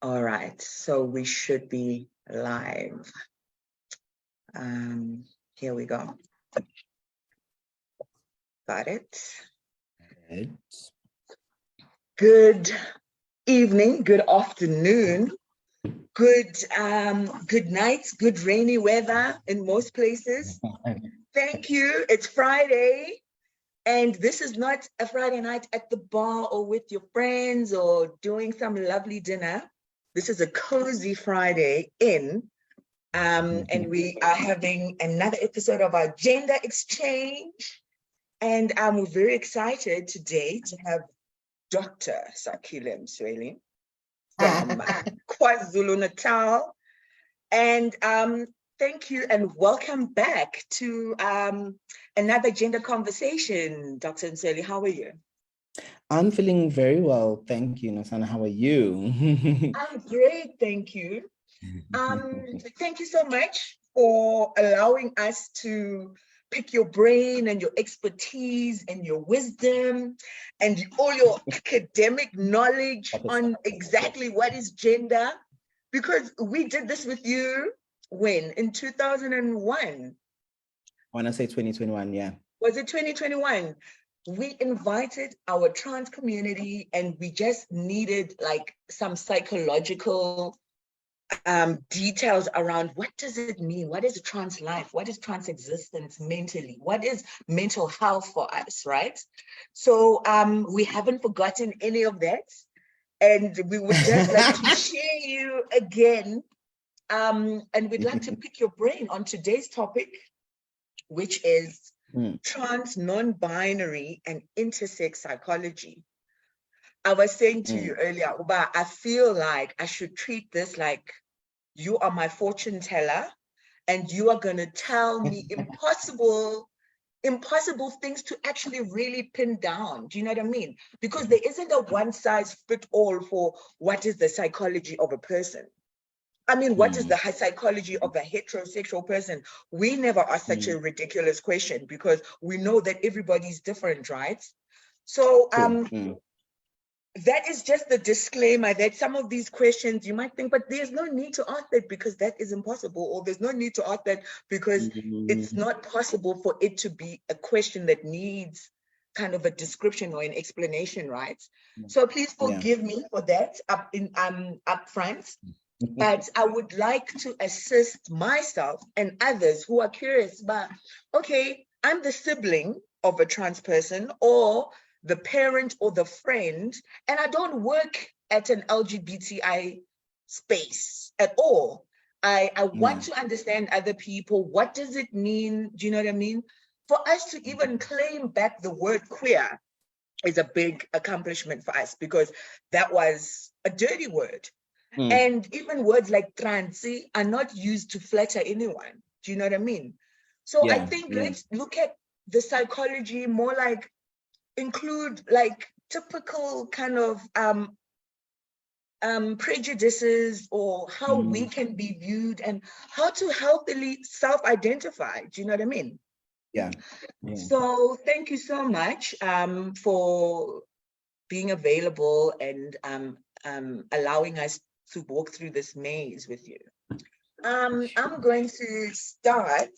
All right, so we should be live. Here we go. Got it. Good evening, good afternoon, good night, good rainy weather in most places. Thank you. It's Friday. And this is not a Friday night at the bar or with your friends or doing some lovely dinner. This is a cozy Friday in, and we are having another episode of our Gender Exchange. And we're very excited today to have Dr. Sakhile Msweli from KwaZulu-Natal. And thank you and welcome back to another gender conversation. Dr. Msweli, how are you? I'm feeling very well. Thank you, Nosana. How are you? I'm great, thank you. Thank you so much for allowing us to pick your brain and your expertise and your wisdom and all your academic knowledge on exactly what is gender. Because we did this with you when? In 2001? I want to say 2021, yeah. Was it 2021? We invited our trans community and we just needed like some psychological details around what does it mean? What is trans life? What is trans existence mentally? What is mental health for us, right? So we haven't forgotten any of that. And we would just like to share you again. And we'd like to pick your brain on today's topic, which is trans, non-binary, and intersex psychology. I was saying to you earlier, Uba, I feel like I should treat this like you are my fortune teller and you are going to tell me impossible things to actually really pin down. Do you know what I mean? Because there isn't a one size fit all for what is the psychology of a person. I mean, what is the psychology of a heterosexual person? We never ask such a ridiculous question because we know that everybody's different, right? So that is just the disclaimer that some of these questions you might think, but there's no need to ask that because that is impossible, or there's no need to ask that because it's not possible for it to be a question that needs kind of a description or an explanation, right? So please forgive me for that up front. But I would like to assist myself and others who are curious about, okay, I'm the sibling of a trans person or the parent or the friend, and I don't work at an LGBTI space at all. I want to understand other people. What does it mean? Do you know what I mean? For us to even claim back the word queer is a big accomplishment for us because that was a dirty word. And even words like transi are not used to flatter anyone. Do you know what I mean? So I think let's look at the psychology more like include like typical kind of prejudices or how we can be viewed and how to healthily self-identify. Do you know what I mean? Yeah. So thank you so much for being available and allowing us to walk through this maze with you. I'm going to start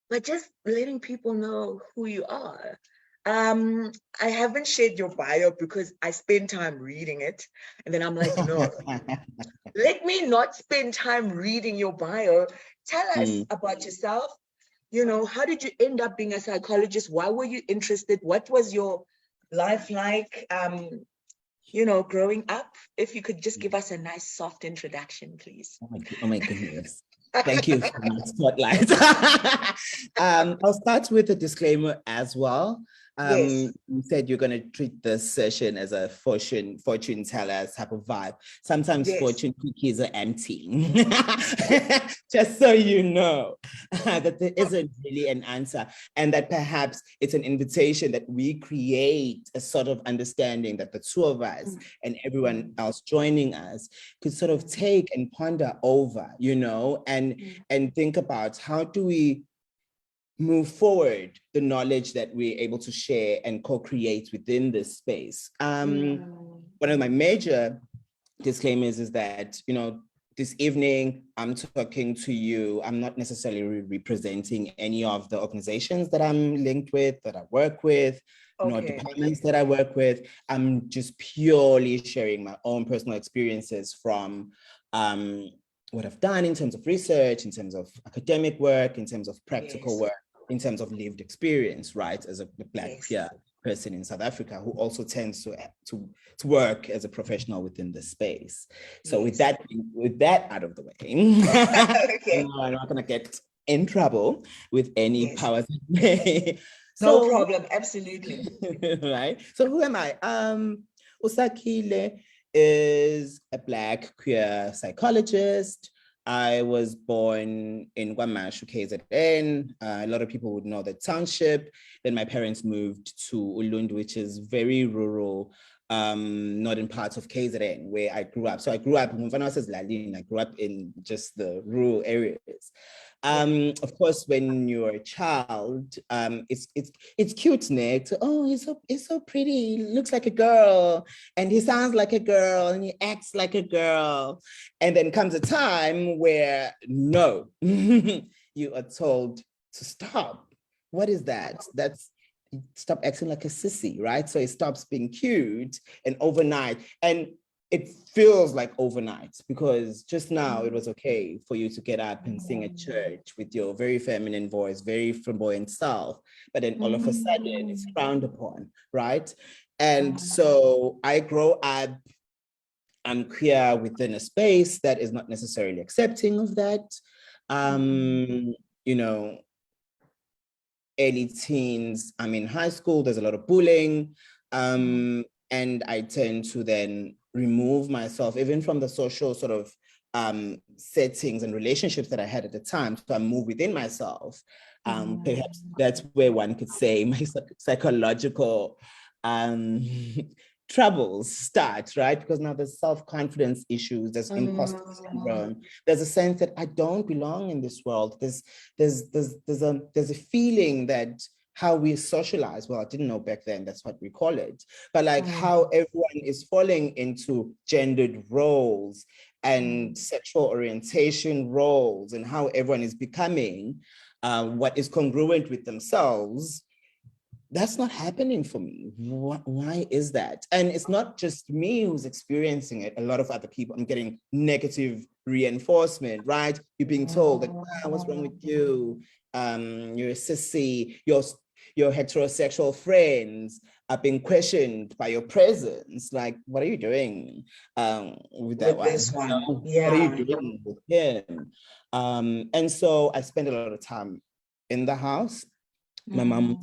by just letting people know who you are. I haven't shared your bio because I spend time reading it. And then I'm like, no, let me not spend time reading your bio. Tell us about yourself. You know, how did you end up being a psychologist? Why were you interested? What was your life like, you know, growing up? If you could just give us a nice soft introduction, please. Oh my goodness. Thank you for my spotlight. I'll start with a disclaimer as well. Yes. You said you're going to treat this session as a fortune teller type of vibe. Sometimes fortune cookies are empty. Just so you know that there isn't really an answer, and that perhaps it's an invitation that we create a sort of understanding that the two of us and everyone else joining us could sort of take and ponder over, you know, and think about how do we move forward the knowledge that we're able to share and co-create within this space. One of my major disclaimers is that, you know, this evening I'm talking to you. I'm not necessarily representing any of the organizations that I'm linked with, that I work with, nor departments that I work with. I'm just purely sharing my own personal experiences from what I've done in terms of research, in terms of academic work, in terms of practical work, in terms of lived experience, right? As a Black queer person in South Africa who also tends to work as a professional within the space. So with that out of the way, I'm not gonna get in trouble with any powers that may. No problem, absolutely. Right. So who am I? Sakhile is a Black queer psychologist. I was born in KwaMashu, KZN. A lot of people would know the township. Then my parents moved to Ulund, which is very rural, northern parts of KZN, where I grew up. So I grew up, when I was Lalin, I grew up in just the rural areas. Of course, when you're a child, it's cute, Nick. Oh, he's so pretty. He looks like a girl, and he sounds like a girl, and he acts like a girl. And then comes a time where no, you are told to stop. What is that? That's stop acting like a sissy, right? So it stops being cute, and overnight, and it feels like overnight, because just now it was okay for you to get up and sing at church with your very feminine voice, very flamboyant self, but then all of a sudden it's frowned upon, right? And so I grow up, I'm queer within a space that is not necessarily accepting of that. You know, early teens, I'm in high school, there's a lot of bullying. And I tend to then remove myself, even from the social sort of settings and relationships that I had at the time. So I move within myself. Perhaps that's where one could say my psychological troubles start, right? Because now there's self-confidence issues, there's imposter syndrome, there's a sense that I don't belong in this world. There's a feeling that how we socialize, well, I didn't know back then that's what we call it, but like how everyone is falling into gendered roles and sexual orientation roles, and how everyone is becoming what is congruent with themselves. That's not happening for me. Why is that? And it's not just me who's experiencing it. A lot of other people, I'm getting negative reinforcement, right? You're being told that, what's wrong with you? You're a sissy, your heterosexual friends are being questioned by your presence. Like, what are you doing with that one? This one? What are you doing with him? And so I spend a lot of time in the house. My mom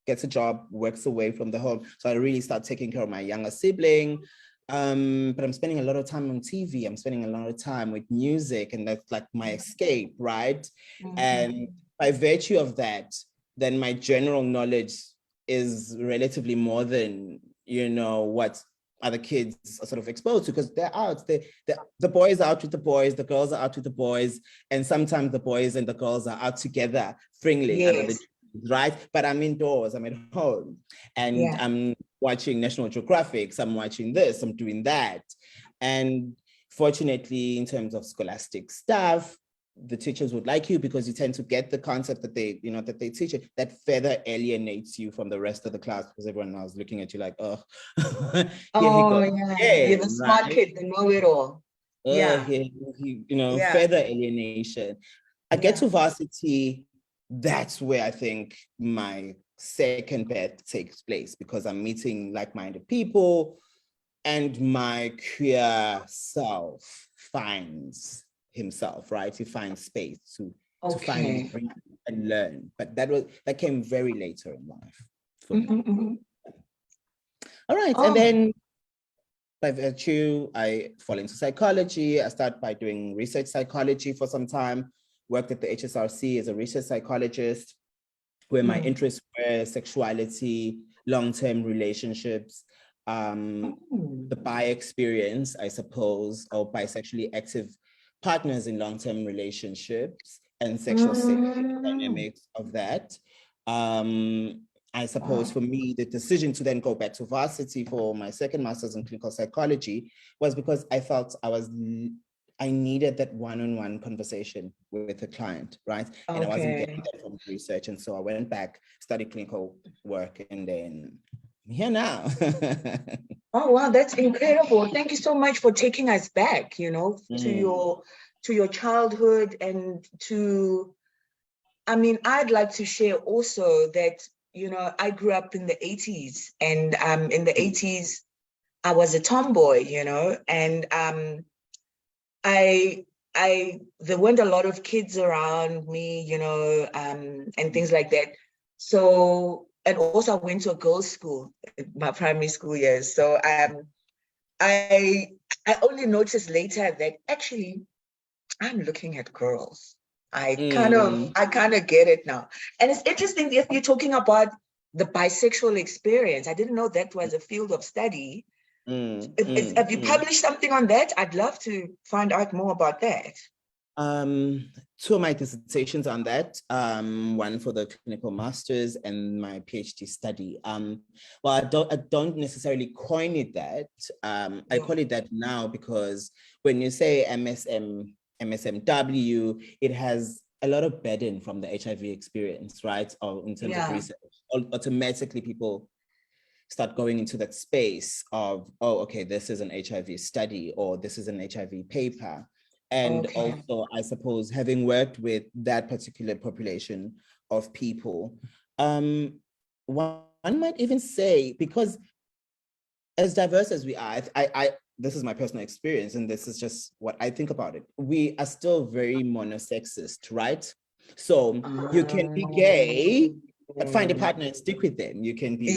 gets a job, works away from the home. So I really start taking care of my younger sibling. But I'm spending a lot of time on TV. I'm spending a lot of time with music, and that's like my escape, right? And by virtue of that, then my general knowledge is relatively more than, you know, what other kids are sort of exposed to, because they're out. The boys are out with the boys, the girls are out with the boys, and sometimes the boys and the girls are out together, fringling under the right? But I'm indoors, I'm at home, and I'm watching National Geographic, I'm watching this, I'm doing that. And fortunately, in terms of scholastic stuff, the teachers would like you because you tend to get the concept that they, you know, that they teach it, that further alienates you from the rest of the class, because everyone now is looking at you like, oh, you're the smart kid, the know-it-all. You know, further alienation. I get to varsity, that's where I think my second birth takes place, because I'm meeting like-minded people, and my queer self finds himself, right? He finds space to find and learn. But that came very later in life for me. All right, and then by virtue, I fall into psychology. I start by doing research psychology for some time, worked at the HSRC as a research psychologist, where my interests were sexuality, long-term relationships, the bi experience, I suppose, or bisexually active partners in long-term relationships, and sexual safety dynamics of that. I suppose for me, the decision to then go back to varsity for my second master's in clinical psychology was because I felt I needed that one-on-one conversation with the client, right? And I wasn't getting that from research. And so I went back, studied clinical work, and then I'm here now. Oh, wow, that's incredible. Thank you so much for taking us back, to your childhood and I'd like to share also that, I grew up in the 80s, and in the 80s, I was a tomboy, and there weren't a lot of kids around me, and things like that. So, and also I went to a girls' school, my primary school years. So I only noticed later that actually I'm looking at girls. I kind of get it now. And it's interesting if you're talking about the bisexual experience. I didn't know that was a field of study. Have you published something on that? I'd love to find out more about that. Two of my dissertations on that, one for the clinical masters and my PhD study. Well, I don't necessarily coin it that. I call it that now because when you say MSMW, it has a lot of burden from the HIV experience, right? Or in terms of research, automatically people start going into that space of, oh, okay, this is an HIV study or this is an HIV paper. And also, I suppose, having worked with that particular population of people, one might even say, because as diverse as we are, I this is my personal experience, and this is just what I think about it. We are still very monosexist, right? So you can be gay, but find a partner and stick with them. You can be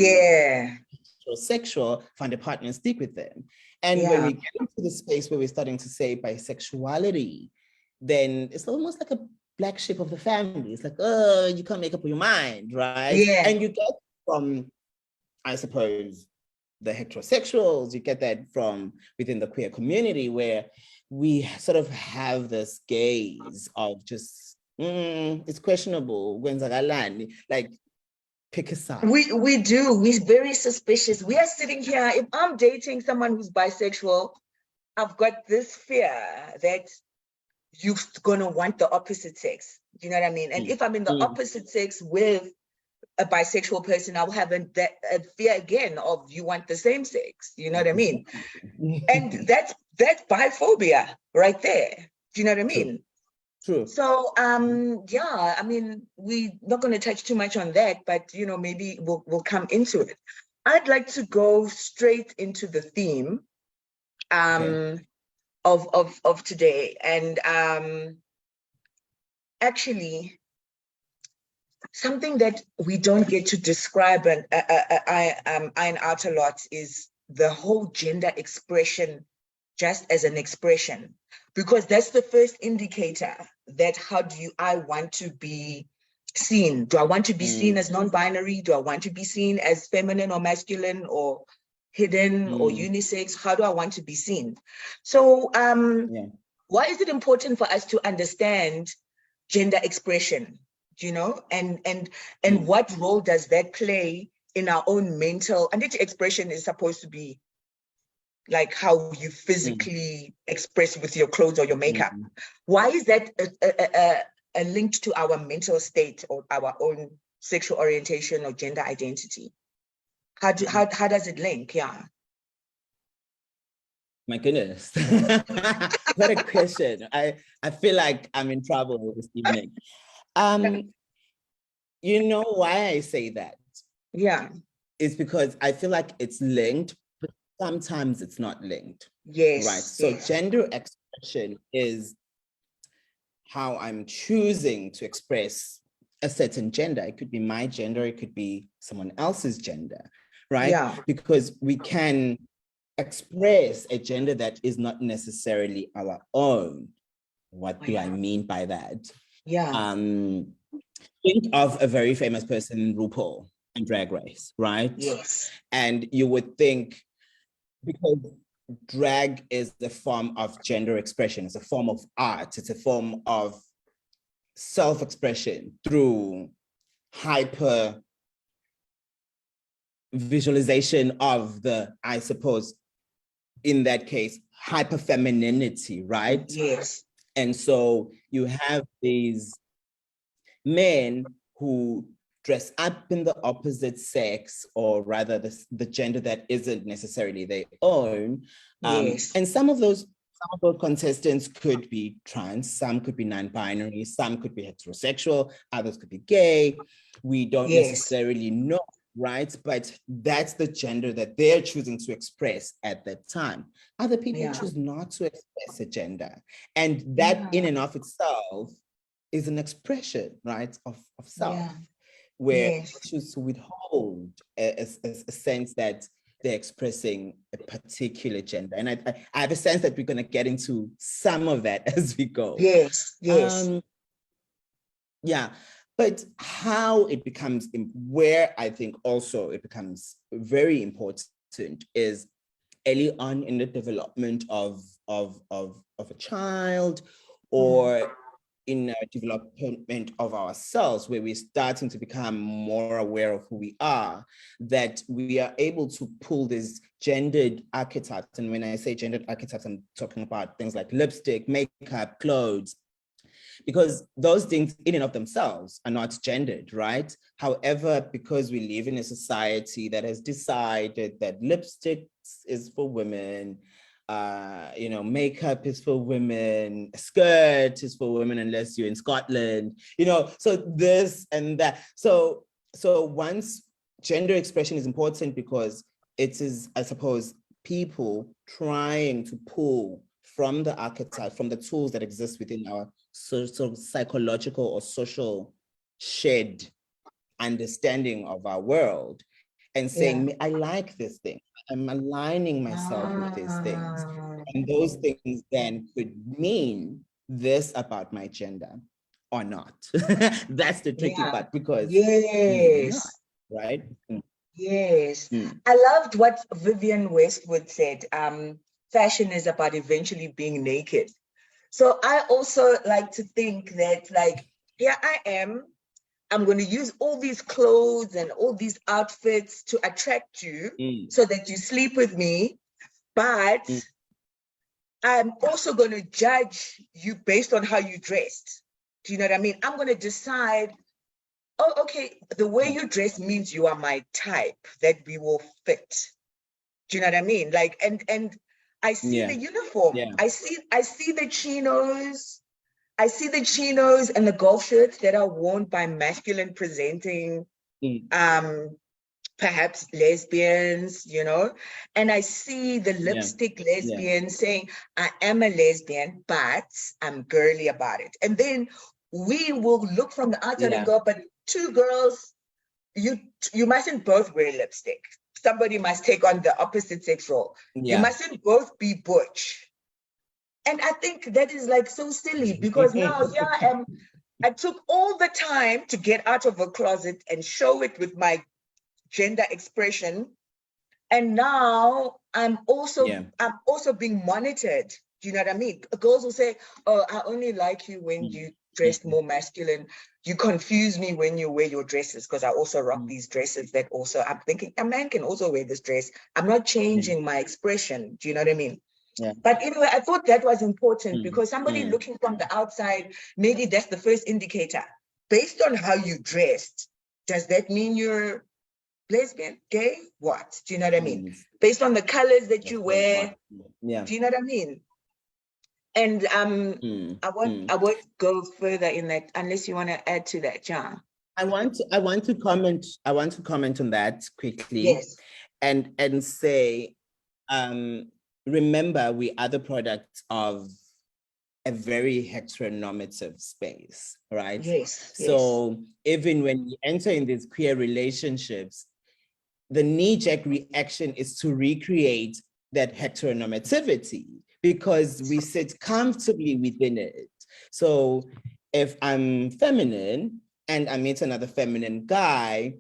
heterosexual, find a partner and stick with them. And when we get into the space where we're starting to say bisexuality, then it's almost like a black sheep of the family. It's like, oh, you can't make up your mind, right? Yeah. And you get from, I suppose, the heterosexuals, you get that from within the queer community, where we sort of have this gaze of just, it's questionable, like, pick a side. We do. We're very suspicious. We are sitting here. If I'm dating someone who's bisexual, I've got this fear that you're gonna want the opposite sex. Do you know what I mean? And if I'm in the opposite sex with a bisexual person, I'll have a fear again of you want the same sex. You know what I mean? And that's biphobia right there. Do you know what I mean? True. So we're not going to touch too much on that, but maybe we'll come into it. I'd like to go straight into the theme of today, and actually something that we don't get to describe and iron out a lot is the whole gender expression just as an expression, because that's the first indicator that how do I want to be seen? Do I want to be seen as non-binary? Do I want to be seen as feminine or masculine or hidden or unisex? How do I want to be seen? So why is it important for us to understand gender expression? And what role does that play in our own mental? And each expression is supposed to be like how you physically express with your clothes or your makeup. Why is that a link to our mental state or our own sexual orientation or gender identity? How does it link? Yeah. My goodness. What a question. I feel like I'm in trouble this evening. You know why I say that? Yeah. It's because I feel like it's linked, but sometimes it's not linked. Yes. Right. So gender expression is how I'm choosing to express a certain gender. It could be my gender, it could be someone else's gender, right? Yeah. Because we can express a gender that is not necessarily our own. What do I mean by that? Yeah. Think of a very famous person, RuPaul, and Drag Race, right? Yes. And you would think, because drag is a form of gender expression, it's a form of art, it's a form of self-expression through hyper visualization of the, I suppose, in that case, hyperfemininity, right? Yes. And so you have these men who dress up in the opposite sex, or rather the gender that isn't necessarily their own. Yes. And some of those contestants could be trans, some could be non-binary, some could be heterosexual, others could be gay. We don't necessarily know, right? But that's the gender that they're choosing to express at that time. Other people choose not to express a gender. And that in and of itself is an expression, right, of self, where they choose to withhold a sense that they're expressing a particular gender. And I have a sense that we're going to get into some of that as we go. Yes. Yeah, but how it becomes, where I think also it becomes very important is early on in the development of a child, or in a development of ourselves, where we're starting to become more aware of who we are, that we are able to pull these gendered archetypes. And when I say gendered archetypes, I'm talking about things like lipstick, makeup, clothes, because those things in and of themselves are not gendered, right? However, because we live in a society that has decided that lipstick is for women, makeup is for women, a skirt is for women unless you're in Scotland, so this and that. So once gender expression is important, because it is, I suppose, people trying to pull from the archetype, from the tools that exist within our social, psychological or social shared understanding of our world, and saying, I like this thing. I'm aligning myself with these things. And those things then could mean this about my gender or not. That's the tricky part, because not, right? Yes. I loved what Vivienne Westwood said. Fashion is about eventually being naked. So I also like to think that, like, here I am, I'm going to use all these clothes and all these outfits to attract you so that you sleep with me. But I'm also going to judge you based on how you dressed. Do you know what I mean? I'm going to decide, oh, okay, the way you dress means you are my type, that we will fit. Do you know what I mean? Like, and I see the uniform. I see the chinos. I see the chinos and the golf shirts that are worn by masculine presenting, perhaps lesbians, and I see the lipstick lesbian saying, I am a lesbian, but I'm girly about it. And then we will look from the outside and go, but two girls, you mustn't both wear lipstick. Somebody must take on the opposite sex role. You mustn't both be butch. And I think that is like so silly, because now here I am. I took all the time to get out of a closet and show it with my gender expression. And now I'm also being monitored. Do you know what I mean? Girls will say, oh, I only like you when you dress more masculine. You confuse me when you wear your dresses, because I also rock these dresses that also, I'm thinking a man can also wear this dress. I'm not changing my expression. Do you know what I mean? But anyway, I thought that was important, because somebody looking from the outside, maybe that's the first indicator. Based on how you dressed, does that mean you're lesbian, gay, what? Do you know what I mean? Based on the colors that you wear, do you know what I mean? And I won't go further in that unless you want to add to that, John. I want to comment on that quickly. And say, remember, we are the product of a very heteronormative space, right? So even when we enter in these queer relationships, the knee-jerk reaction is to recreate that heteronormativity, because we sit comfortably within it. So if I'm feminine and I meet another feminine guy,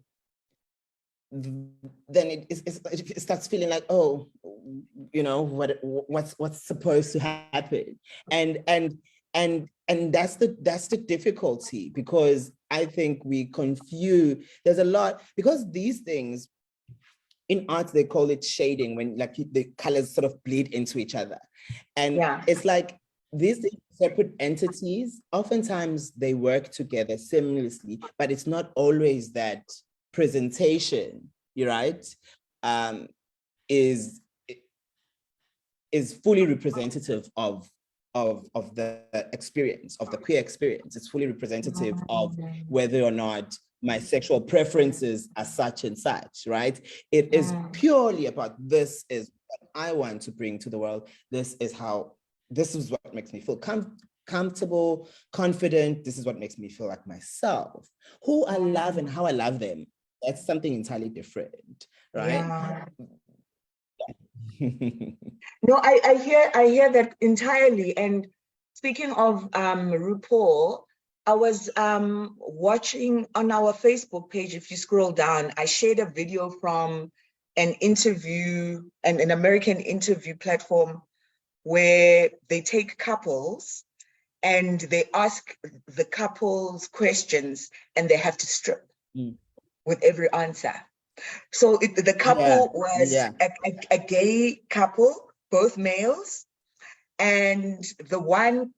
then it starts feeling like, oh, what's supposed to happen, and that's the difficulty, because I think we confuse. There's a lot, because these things in art, they call it shading, when like the colors sort of bleed into each other. And it's like these separate entities, oftentimes they work together seamlessly, but it's not always that presentation, you're right, is fully representative of the experience, of the queer experience. It's fully representative of whether or not my sexual preferences are such and such, right? It is purely about, this is what I want to bring to the world. This is what makes me feel comfortable, confident. This is what makes me feel like myself. Who I love and how I love them, that's something entirely different, right? No, I hear that entirely. And speaking of RuPaul, I was watching on our Facebook page. If you scroll down, I shared a video from an interview, an American interview platform, where they take couples and they ask the couples questions and they have to strip with every answer. So the couple was a gay couple, both males, and the one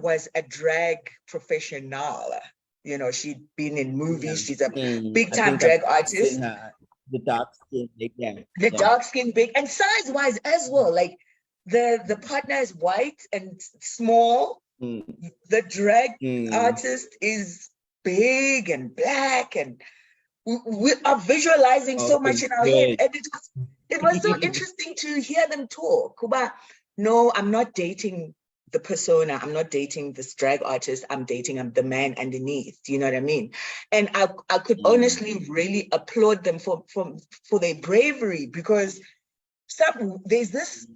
was a drag professional. You know, she'd been in movies. She's a big time drag artist. The dark skin, the dark skin, big, and size wise as well. Like the partner is white and small. The drag artist is big and black, and we are visualizing so much in our head. And it was so interesting to hear them talk about, no, I'm not dating the persona. I'm not dating this drag artist. I'm dating the man underneath. Do you know what I mean? And I could honestly really applaud them for their bravery, because there's this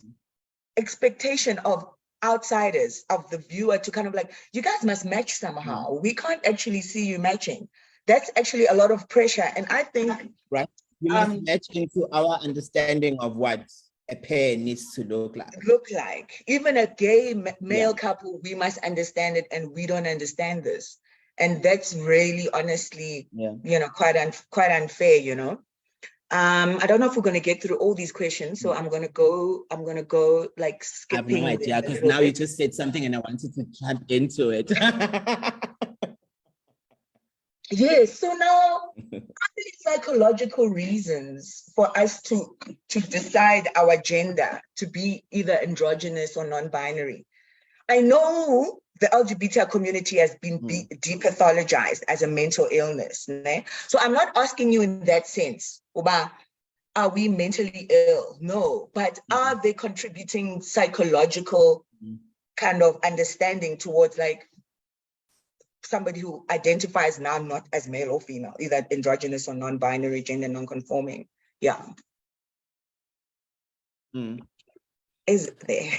expectation of outsiders, of the viewer, to kind of like, you guys must match somehow. We can't actually see you matching. That's actually a lot of pressure. And I think we must match into our understanding of what a pair needs to look like. Even a gay male couple, we must understand it, and we don't understand this. And that's really, honestly, quite unfair, you know. I don't know if we're going to get through all these questions, so I'm gonna go like skipping. I have no idea, because now you just said something and I wanted to jump into it. Yes, so now are there psychological reasons for us to decide our gender to be either androgynous or non-binary? I know the LGBT community has been depathologized as a mental illness. Né? So I'm not asking you in that sense, Oba, are we mentally ill? No, but are they contributing psychological kind of understanding towards like somebody who identifies now not as male or female, either androgynous or non-binary, gender non-conforming? Is there?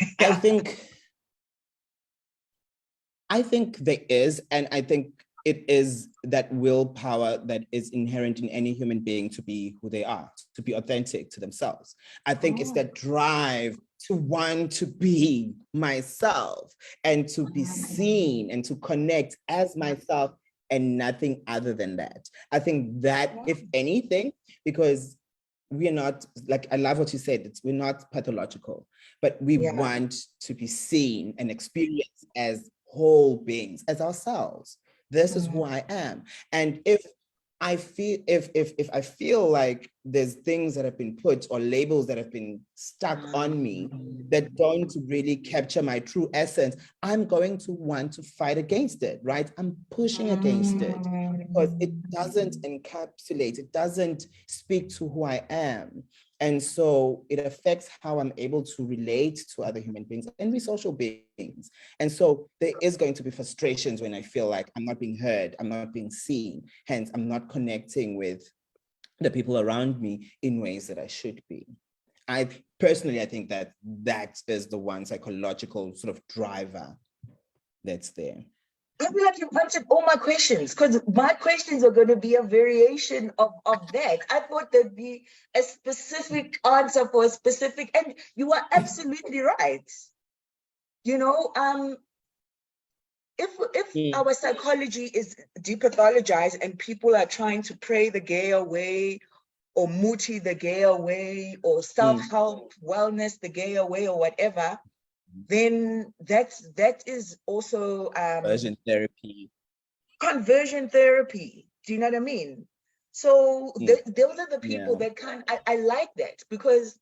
I think there is, and I think it is that willpower that is inherent in any human being to be who they are, to be authentic to themselves. I think it's that drive to want to be myself and to be seen and to connect as myself and nothing other than that. I think that, if anything, because we are not, like, I love what you said, we're not pathological, but we want to be seen and experienced as whole beings, as ourselves. This is who I am. And if I feel like there's things that have been put or labels that have been stuck on me that don't really capture my true essence, I'm going to want to fight against it, right? I'm pushing against it because it doesn't encapsulate, it doesn't speak to who I am. And so it affects how I'm able to relate to other human beings and be social beings. And so there is going to be frustrations when I feel like I'm not being heard, I'm not being seen, hence I'm not connecting with the people around me in ways that I should be. I think that is the one psychological sort of driver that's there. I feel like you've answered all my questions, because my questions are going to be a variation of that. I thought there'd be a specific answer for a specific, and you are absolutely right. You know, if our psychology is depathologized and people are trying to pray the gay away or Muti the gayer way, or self-help, wellness the gayer way, or whatever, then that is also conversion therapy. Conversion therapy. Do you know what I mean? So those are the people that I like that, because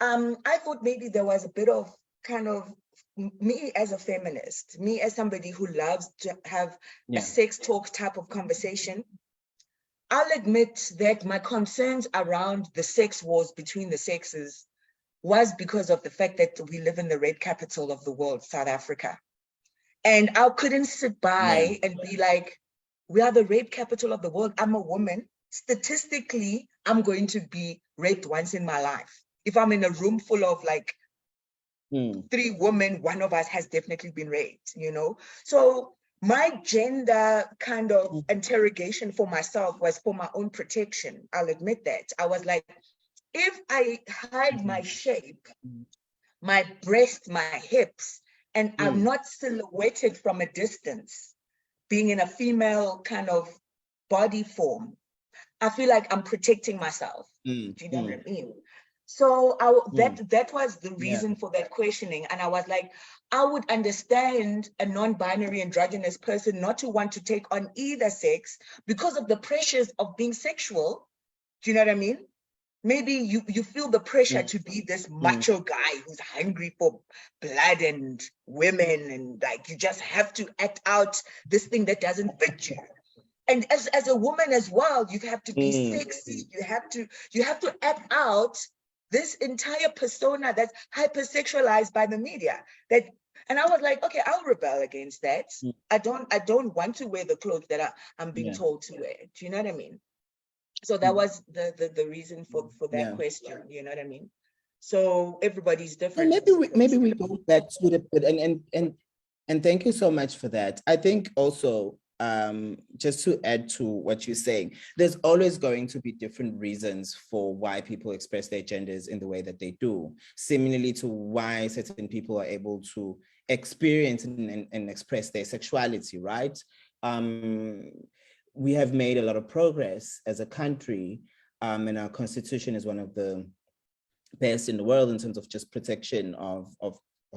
I thought maybe there was a bit of kind of me as a feminist, me as somebody who loves to have a sex talk type of conversation. I'll admit that my concerns around the sex wars between the sexes was because of the fact that we live in the rape capital of the world, South Africa. And I couldn't sit by and be like, we are the rape capital of the world. I'm a woman. Statistically, I'm going to be raped once in my life. If I'm in a room full of like 3 women, one of us has definitely been raped, you know? So my gender kind of interrogation for myself was for my own protection. I'll admit that. I was like, if I hide my shape, my breast, my hips, and I'm not silhouetted from a distance, being in a female kind of body form, I feel like I'm protecting myself. Do you know what I mean? So that was the reason for that questioning. And I was like, I would understand a non-binary androgynous person not to want to take on either sex because of the pressures of being sexual. Do you know what I mean? Maybe you feel the pressure to be this macho guy who's hungry for blood and women, and like you just have to act out this thing that doesn't fit you. And as a woman as well, you have to be sexy. You have to act out this entire persona that's hypersexualized by the media. And I was like, okay, I'll rebel against that. I don't want to wear the clothes that I'm being told to wear. Do you know what I mean? So that was the reason for that question. You know what I mean? So everybody's different. Maybe we go back to the bit, and thank you so much for that. I think also, just to add to what you're saying, there's always going to be different reasons for why people express their genders in the way that they do, similarly to why certain people are able to experience and express their sexuality, right? We have made a lot of progress as a country, and our constitution is one of the best in the world in terms of just protection of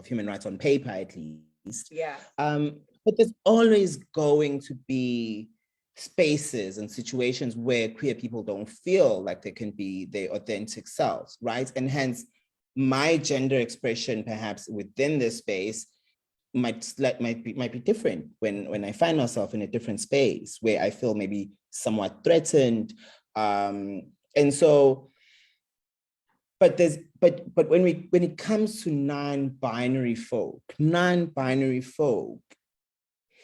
human rights on paper, at least. Yeah. But there's always going to be spaces and situations where queer people don't feel like they can be their authentic selves, right? And hence, my gender expression, perhaps within this space, might be different when I find myself in a different space where I feel maybe somewhat threatened, and so. But when it comes to non-binary folk,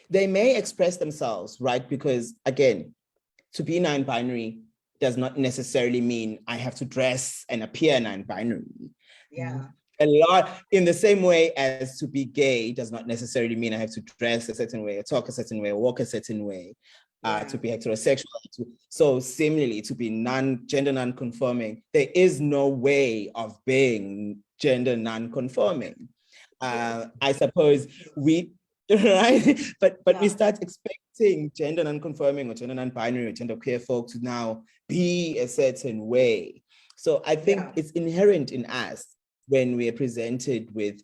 they may express themselves, right? Because again, to be non-binary does not necessarily mean I have to dress and appear non-binary. Yeah. A lot in the same way as to be gay does not necessarily mean I have to dress a certain way, or talk a certain way, or walk a certain way, to be heterosexual. So similarly, to be gender non-conforming, there is no way of being gender non-conforming. I suppose right? But we start expecting gender non-conforming or gender non-binary or gender queer folk to now be a certain way. So I think it's inherent in us when we are presented with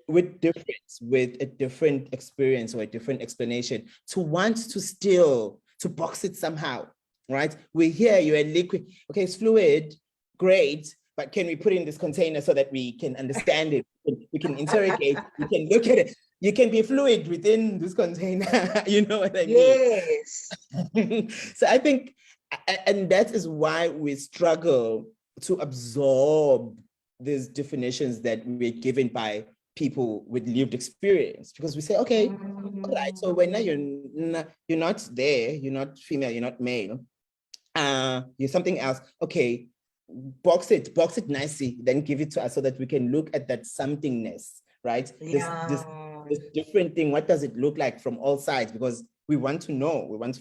with a different experience or a different explanation, to want to still to box it somehow, right? We hear you're a liquid, okay, it's fluid, great, but can we put it in this container so that we can understand it, we can interrogate, we can look at it. You can be fluid within this container, you know what I mean? Yes. So I think, and that is why we struggle to absorb these definitions that we're given by people with lived experience, because we say, okay, all right, so when now you're not there, you're not female, you're not male, you're something else. Okay, box it nicely, then give it to us so that we can look at that somethingness, right? This different thing. What does it look like from all sides? Because we want to know, we want to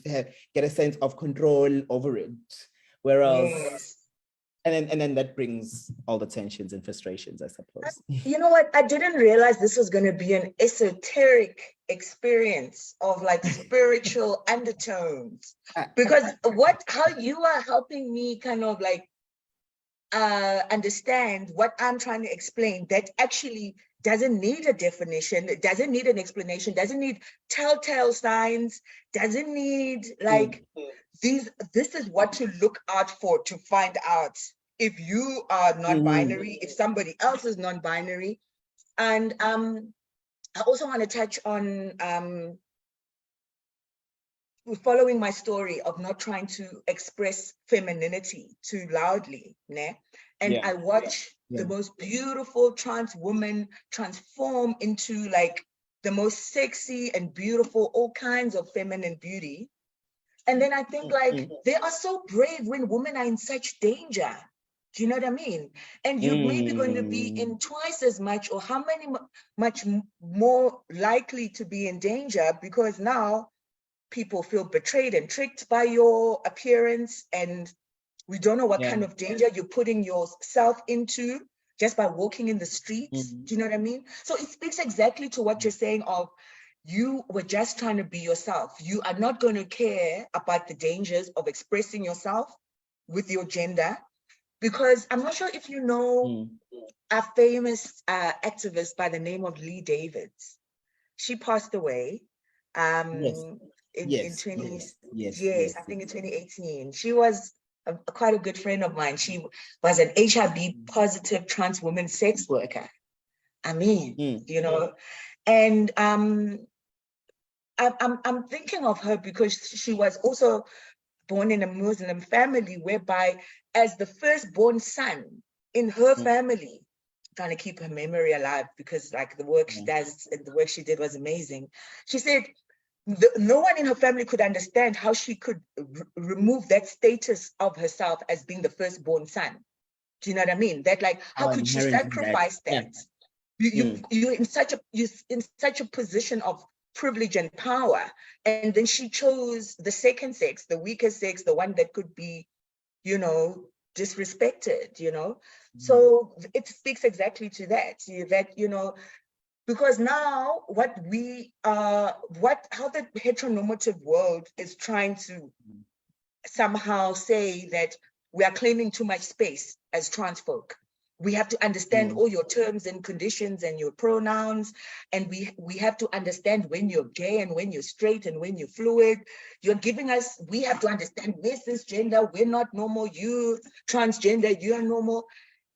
get a sense of control over it. Whereas And then that brings all the tensions and frustrations, I suppose. You know what? I didn't realize this was going to be an esoteric experience of like spiritual undertones, because how you are helping me kind of like understand what I'm trying to explain, that actually doesn't need a definition, it doesn't need an explanation, doesn't need telltale signs, doesn't need like this is what to look out for to find out if you are non-binary, if somebody else is non-binary. And I also want to touch on following my story of not trying to express femininity too loudly, né? And I watch the most beautiful trans woman transform into like the most sexy and beautiful, all kinds of feminine beauty. And then I think like they are so brave when women are in such danger. Do you know what I mean? And you're maybe going to be in twice as much, or how many much more likely to be in danger, because now people feel betrayed and tricked by your appearance, and we don't know what kind of danger you're putting yourself into just by walking in the streets. Do you know what I mean? So it speaks exactly to what you're saying of you were just trying to be yourself. You are not going to care about the dangers of expressing yourself with your gender, because I'm not sure if you know a famous activist by the name of Lee Davids. She passed away. In 20, I think in 2018. She was quite a good friend of mine. She was an HIV positive trans woman sex worker. I mean, you know, and I'm thinking of her because she was also born in a Muslim family, whereby as the firstborn son in her family, trying to keep her memory alive, because like the work she does and the work she did was amazing. She said, no one in her family could understand how she could remove that status of herself as being the firstborn son. Do you know what I mean? That like, how could she sacrifice that? You're in such a position of privilege and power, and then she chose the second sex, the weaker sex, the one that could be, you know, disrespected. You know, so it speaks exactly to that. You know. Because now how the heteronormative world is trying to somehow say that we are claiming too much space as trans folk. We have to understand all your terms and conditions and your pronouns, and we have to understand when you're gay and when you're straight and when you're fluid. You're giving us, we have to understand we're cisgender, we're not normal, you transgender, you are normal.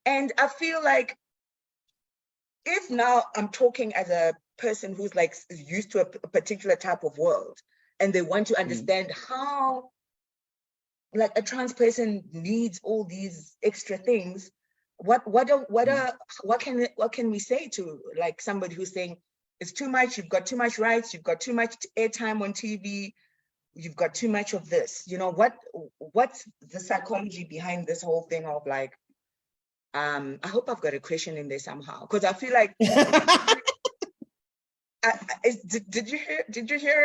And I feel like if now I'm talking as a person who's like used to a particular type of world, and they want to understand how like a trans person needs all these extra things, what can we say to like somebody who's saying it's too much, you've got too much rights, you've got too much airtime on TV, you've got too much of this, you know, what's the psychology behind this whole thing of like, I hope I've got a question in there somehow, because I feel like did you hear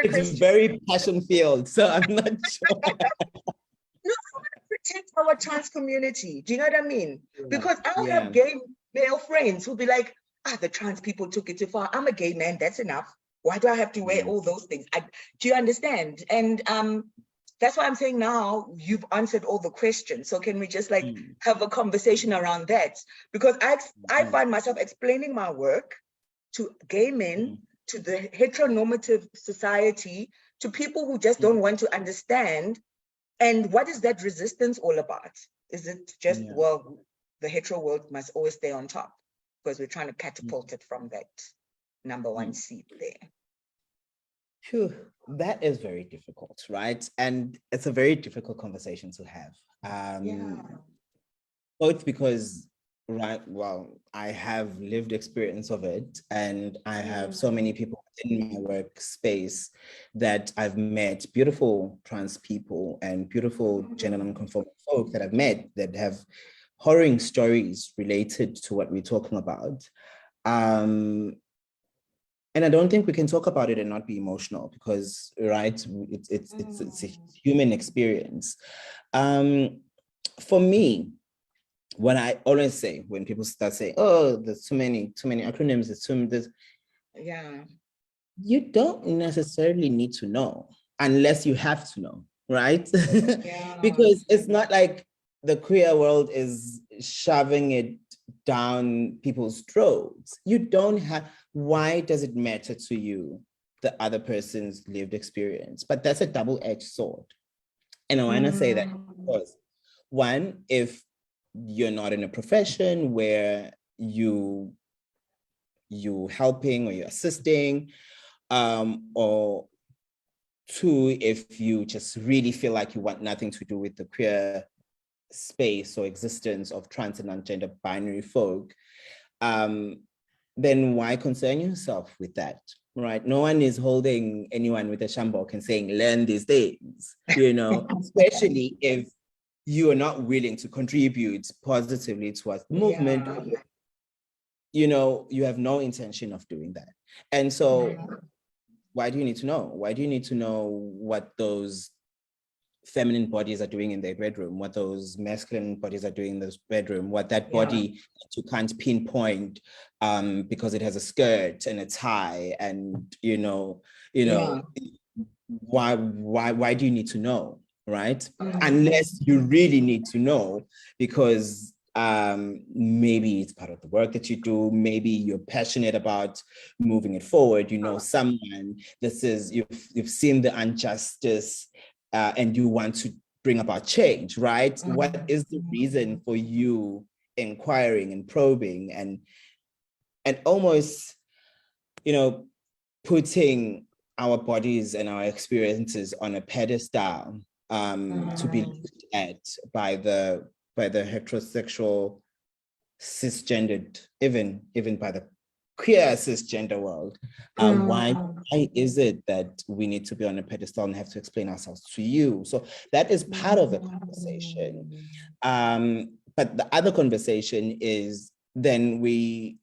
a question? It's very passion filled, so I'm not sure. No, I want to protect our trans community. Do you know what I mean? Because I have gay male friends who'll be like, the trans people took it too far. I'm a gay man, that's enough. Why do I have to wear all those things? Do you understand? And that's why I'm saying now you've answered all the questions. So can we just like have a conversation around that? Because I find myself explaining my work to gay men, to the heteronormative society, to people who just don't want to understand. And what is that resistance all about? Is it just, well, the hetero world must always stay on top because we're trying to catapult it from that number one seat there? Phew, that is very difficult, right? And it's a very difficult conversation to have. Both because, I have lived experience of it, and I have so many people in my workspace that I've met, beautiful trans people and beautiful gender non-conforming folk that I've met that have harrowing stories related to what we're talking about. And I don't think we can talk about it and not be emotional because, right, it's a human experience. For me, what I always say when people start saying, "Oh, there's too many acronyms," yeah, you don't necessarily need to know unless you have to know, right? yeah. Because it's not like the queer world is shoving it down people's throats. You don't have, why does it matter to you, the other person's lived experience? But that's a double-edged sword. And I want to say that because, one, if you're not in a profession where you helping or you're assisting, or two, if you just really feel like you want nothing to do with the queer space or existence of trans and non-gender binary folk, then why concern yourself with that, right? No one is holding anyone with a shambok and saying, learn these things, especially if you are not willing to contribute positively towards the movement. You have no intention of doing that. And so why do you need to know? Why do you need to know what those feminine bodies are doing in their bedroom, what those masculine bodies are doing in this bedroom, what that body you can't pinpoint because it has a skirt and a tie, and why do you need to know, right? Unless you really need to know because maybe it's part of the work that you do, maybe you're passionate about moving it forward, someone, you've seen the injustice and you want to bring about change, right? What is the reason for you inquiring and probing and almost putting our bodies and our experiences on a pedestal to be looked at by the heterosexual cisgendered, even by the queer cisgender world? Why is it that we need to be on a pedestal and have to explain ourselves to you? So that is part of the conversation. But the other conversation is then we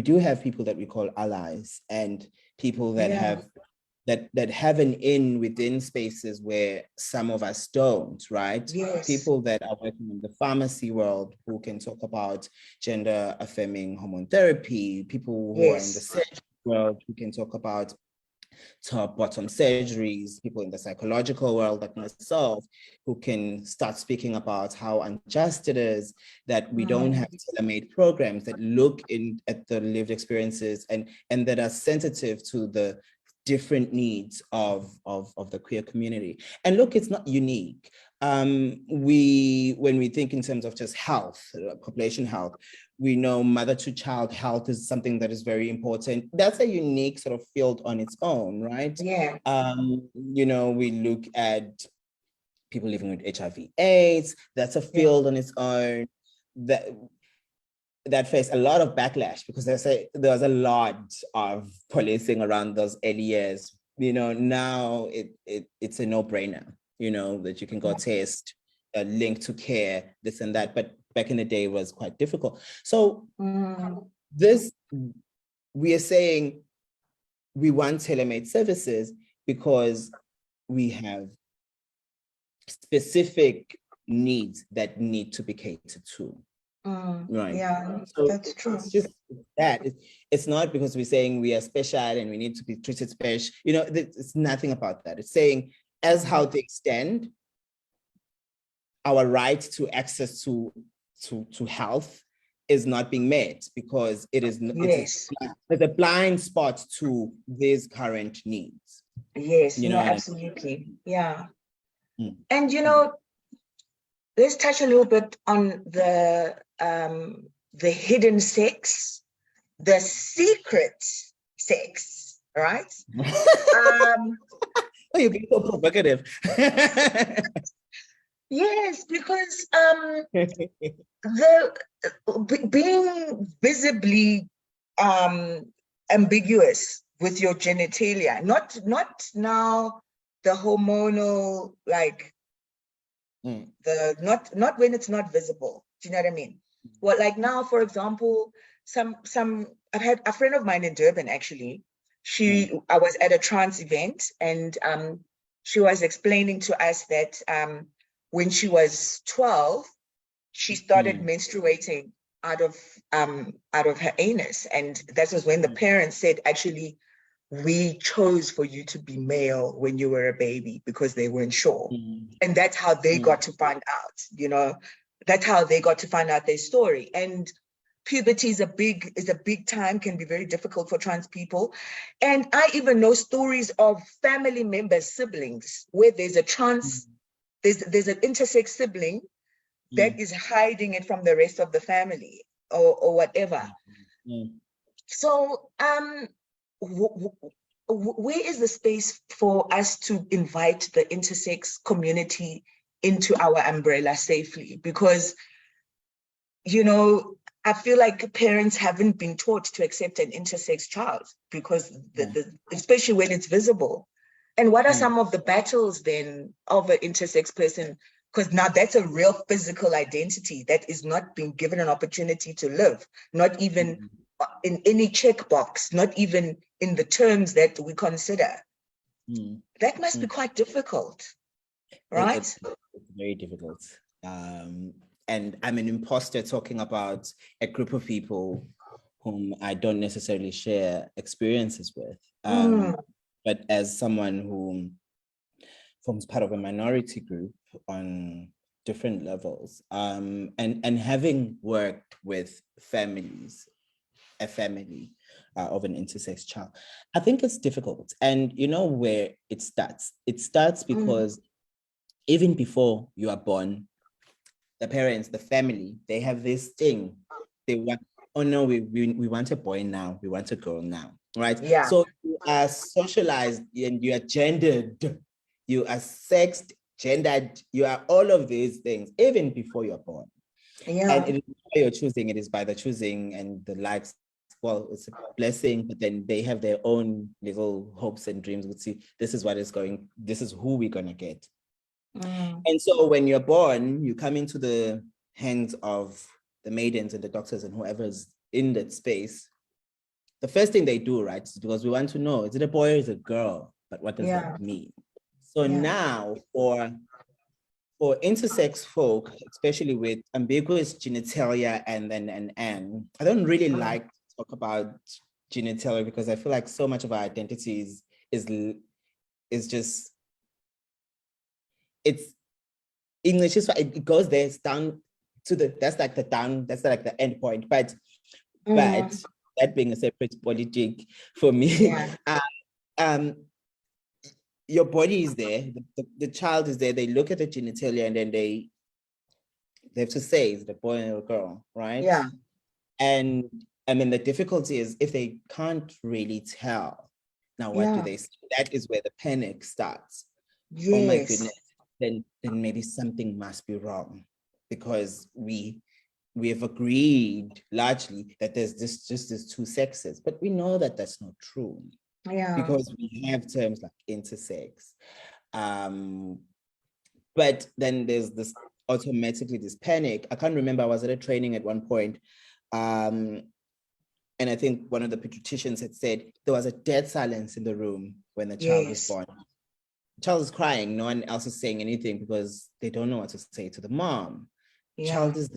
do have people that we call allies and people that have an in within spaces where some of us don't, right? Yes. People that are working in the pharmacy world who can talk about gender affirming hormone therapy, people who are in the surgery world who can talk about top bottom surgeries, people in the psychological world like myself who can start speaking about how unjust it is that we don't have tailor-made programs that look at the lived experiences and that are sensitive to the different needs of the queer community. And look, it's not unique. When we think in terms of just health, population health, we know mother to child health is something that is very important. That's a unique sort of field on its own, right? Yeah. We look at people living with HIV/AIDS. That's a field on its own that faced a lot of backlash because there was a lot of policing around those early years. Now it's a no-brainer, that you can go test, link to care, this and that. But back in the day, it was quite difficult. So we are saying we want tailor-made services because we have specific needs that need to be catered to. Right. Yeah, so that's true. It's just that. It's not because we're saying we are special and we need to be treated special. It's nothing about that. It's saying as how they extend our right to access to health is not being met because there's a blind spot to these current needs. Yes, absolutely. Yeah. And let's touch a little bit on the hidden sex, the secret sex, right? Oh, you're being so provocative. Yes, because being visibly ambiguous with your genitalia, not now the hormonal, like not when it's not visible. Do you know what I mean? Well, like now, for example, I've had a friend of mine in Durban actually. I was at a trans event and she was explaining to us that when she was 12, she started menstruating out of her anus, and that was when the parents said, actually, we chose for you to be male when you were a baby because they weren't sure. And that's how they got to find out, that's how they got to find out their story. And puberty is a big time, can be very difficult for trans people. And I even know stories of family members, siblings, where there's a trans, there's an intersex sibling that is hiding it from the rest of the family or whatever. So where is the space for us to invite the intersex community into our umbrella safely? Because, I feel like parents haven't been taught to accept an intersex child because especially when it's visible. And what are some of the battles then of an intersex person? Because now that's a real physical identity that is not being given an opportunity to live, not even in any checkbox, not even in the terms that we consider. That must be quite difficult, right? It's very difficult. And I'm an imposter talking about a group of people whom I don't necessarily share experiences with. But as someone who forms part of a minority group on different levels, and having worked with a family of an intersex child, I think it's difficult. And you know where it starts? It starts because even before you are born, the parents, the family, they have this thing. They want, oh no, we want a boy now, we want a girl now, right? Yeah. So you are socialized and you are gendered, you are sexed, gendered, you are all of these things, even before you're born. Yeah. And it is by your choosing, it is by the choosing and the likes. Well, it's a blessing, but then they have their own little hopes and dreams. Would see, this is what is going, this is who we're gonna get. And so when you're born, you come into the hands of the maidens and the doctors and whoever's in that space. The first thing they do, right, is because we want to know, is it a boy or is it a girl? But what does that mean? So now for intersex folk, especially with ambiguous genitalia and then an, I don't really like to talk about genitalia because I feel like so much of our identities is just, it's English is it goes there, it's down to that's like the end point. But that being a separate politic for me, your body is there, the child is there, they look at the genitalia and then they have to say, is it a boy or a girl, right? Yeah. And I mean, the difficulty is if they can't really tell, now what do they say? That is where the panic starts. Oh my goodness. Then maybe something must be wrong because we have agreed largely that there's these two sexes, but we know that that's not true. Because we have terms like intersex. But then there's this automatically this panic. I can't remember, I was at a training at one point, and I think one of the pediatricians had said there was a dead silence in the room when the child was born. The child is crying, no one else is saying anything because they don't know what to say to the mom. Child is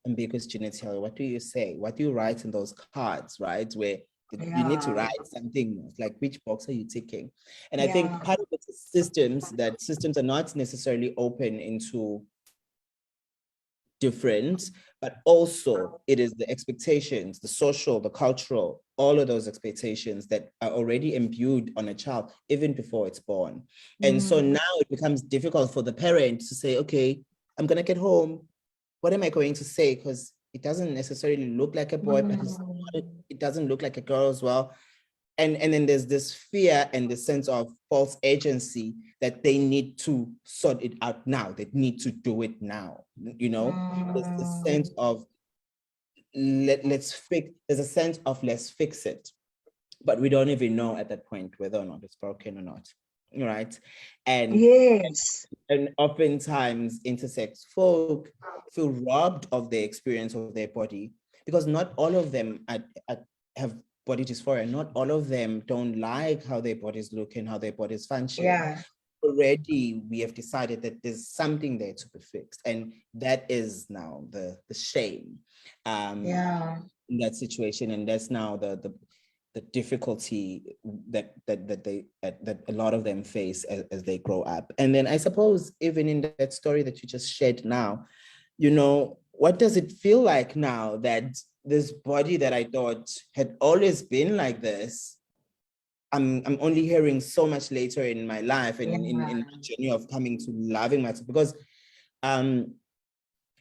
ambiguous genitalia. What do you say? What do you write in those cards, right? Where you need to write something like which box are you ticking? And I think part of it is systems are not necessarily open into different, but also it is the expectations, the social, the cultural, all of those expectations that are already imbued on a child even before it's born. And so now it becomes difficult for the parent to say, okay, I'm going to get home. What am I going to say? Because it doesn't necessarily look like a boy, but it doesn't look like a girl as well. And then there's this fear and the sense of false agency that they need to sort it out now. They need to do it now. There's the sense of let's fix it. But we don't even know at that point whether or not it's broken or not. Right. And oftentimes intersex folk feel robbed of the experience of their body because not all of them have body dysphoria. Not all of them don't like how their bodies look and how their bodies function. already we have decided that there's something there to be fixed, and that is now the shame in that situation, and that's now the difficulty that a lot of them face as they grow up. And then I suppose even in that story that you just shared now, what does it feel like now that this body that I thought had always been like this, I'm only hearing so much later in my life and in my journey of coming to loving myself? Because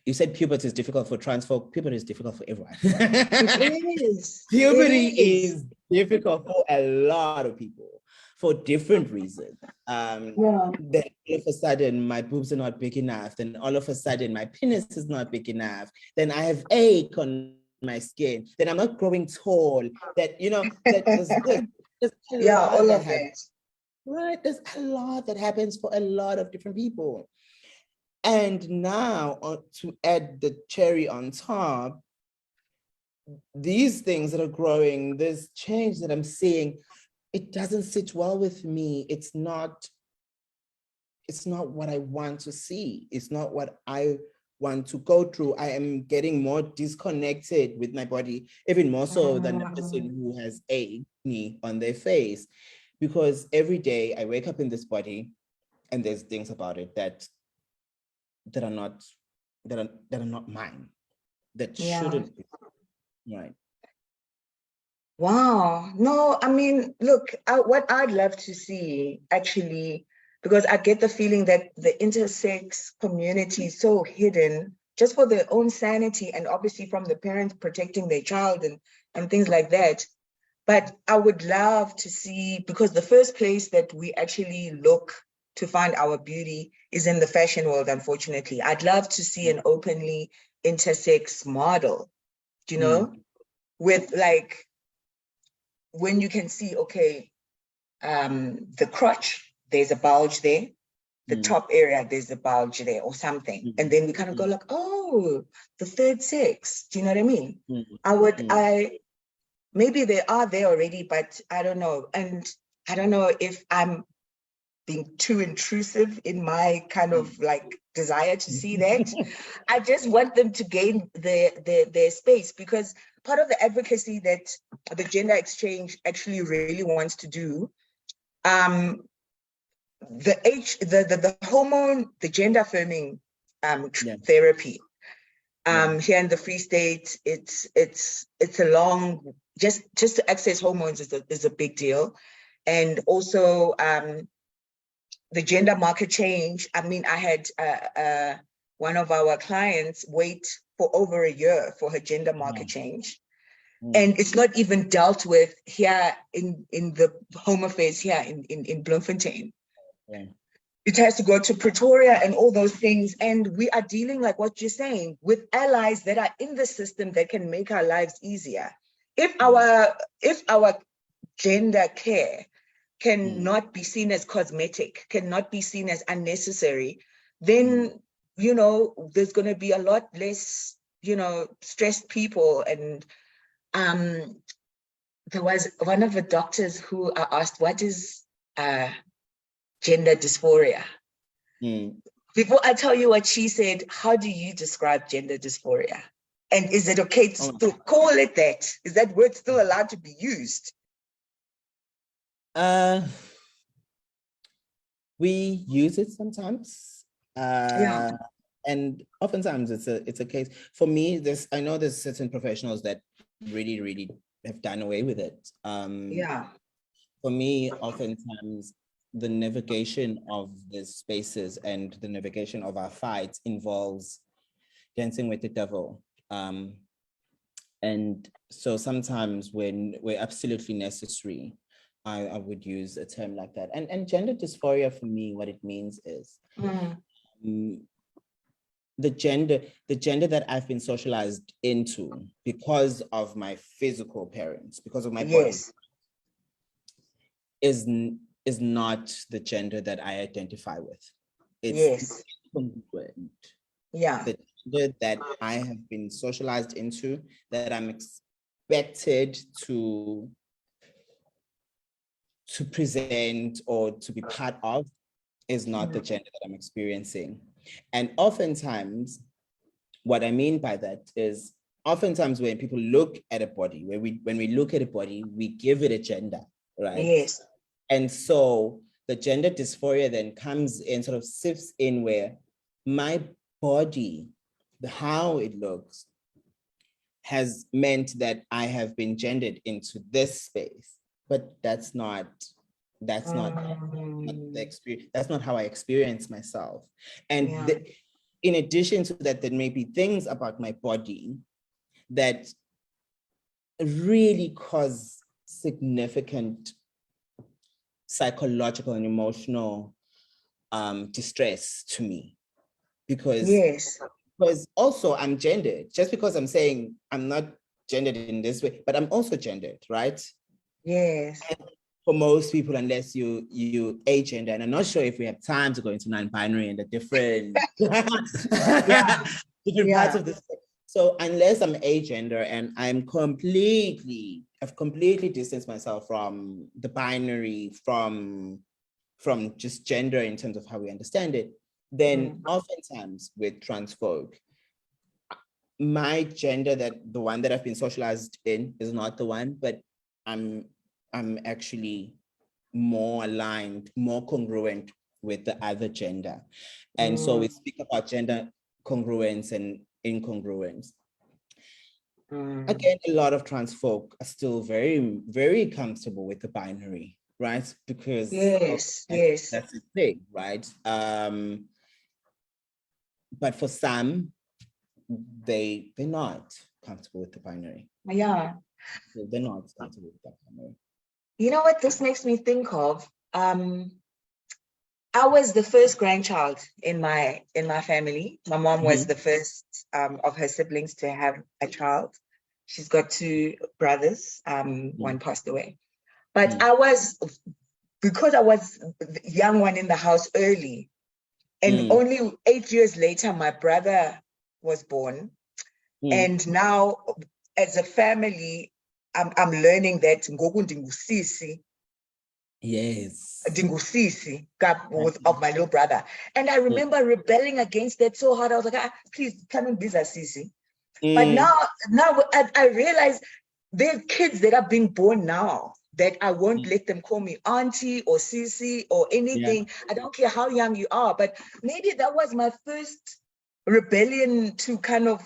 you said puberty is difficult for trans folk. Puberty is difficult for everyone. It is. Puberty is difficult for a lot of people for different reasons. Then all of a sudden my boobs are not big enough. Then all of a sudden my penis is not big enough. Then I have ache on my skin. Then I'm not growing tall. That, that there's all of it. Right, there's a lot that happens for a lot of different people. And now, to add the cherry on top, these things that are growing, this change that I'm seeing, it doesn't sit well with me. It's not what I want to see. It's not what I want to go through. I am getting more disconnected with my body, even more so than a person who has acne on their face, because every day I wake up in this body and there's things about it that are not mine, that shouldn't be. Right. Wow. No, I mean, look, what I'd love to see actually, because I get the feeling that the intersex community is so hidden just for their own sanity, and obviously from the parents protecting their child and things like that. But I would love to see, because the first place that we actually look to find our beauty is in the fashion world, unfortunately. I'd love to see an openly intersex model, with like, when you can see, okay, the crotch, there's a bulge there, the top area, there's a bulge there or something. And then we kind of go like, oh, the third sex. Do you know what I mean? Maybe they are there already, but I don't know. And I don't know if I'm being too intrusive in my kind of like desire to see that. I just want them to gain their space, because part of the advocacy that the gender exchange actually really wants to do, the hormone, the gender affirming therapy, here in the Free State, it's a long, just to access hormones is a big deal. And also the gender marker change. I mean, I had one of our clients wait for over a year for her gender marker change. And it's not even dealt with here in the Home Affairs here in Bloemfontein. It has to go to Pretoria and all those things. And we are dealing, like what you're saying, with allies that are in the system that can make our lives easier. If our gender care cannot be seen as cosmetic, cannot be seen as unnecessary, then, there's going to be a lot less, stressed people. And there was one of the doctors who I asked, what is gender dysphoria? Before I tell you what she said, how do you describe gender dysphoria? And is it okay to still call it that? Is that word still allowed to be used? We use it sometimes. And oftentimes it's a case. For me, I know there's certain professionals that really, really have done away with it. For me, oftentimes the navigation of the spaces and the navigation of our fights involves dancing with the devil. And so sometimes when we're absolutely necessary, I would use a term like that. And gender dysphoria for me, what it means is the gender that I've been socialized into because of my physical parents, because of my body, is not the gender that I identify with. It's congruent. The gender that I have been socialized into, that I'm expected to present or to be part of, is not the gender that I'm experiencing. And oftentimes, what I mean by that is oftentimes when people look at a body, when we look at a body, we give it a gender, right? Yes. And so the gender dysphoria then comes in, sort of sifts in where my body, how it looks, has meant that I have been gendered into this space, but that's not the experience. That's not how I experience myself. And in addition to that, there may be things about my body that really cause significant psychological and emotional distress to me, because also I'm gendered. Just because I'm saying I'm not gendered in this way, but I'm also gendered, right? Yes. And for most people, unless you agender, and I'm not sure if we have time to go into non-binary and the different different parts of this. So unless I'm agender and I've completely distanced myself from the binary, from just gender in terms of how we understand it, then oftentimes with trans folk, my gender, that the one that I've been socialized in, is not the one, but I'm actually more aligned, more congruent with the other gender. And so we speak about gender congruence and incongruence. Again, a lot of trans folk are still very, very comfortable with the binary, right? Because that's the thing, right? But for some, they're not comfortable with the binary. Yeah. They're not comfortable with that binary. You know what this makes me think of? I was the first grandchild in my family. My mom was the first of her siblings to have a child. She's got two brothers. One passed away. But because I was the young one in the house early, and only 8 years later, my brother was born. And now, as a family, I'm learning that ngoku ndingusisi. Yes. Dingusisi of my little brother. And I remember rebelling against that so hard. I was like, please come and be a sisi. But now I realize there are kids that are being born now that I won't let them call me auntie or sisi or anything. I don't care how young you are, but maybe that was my first rebellion to kind of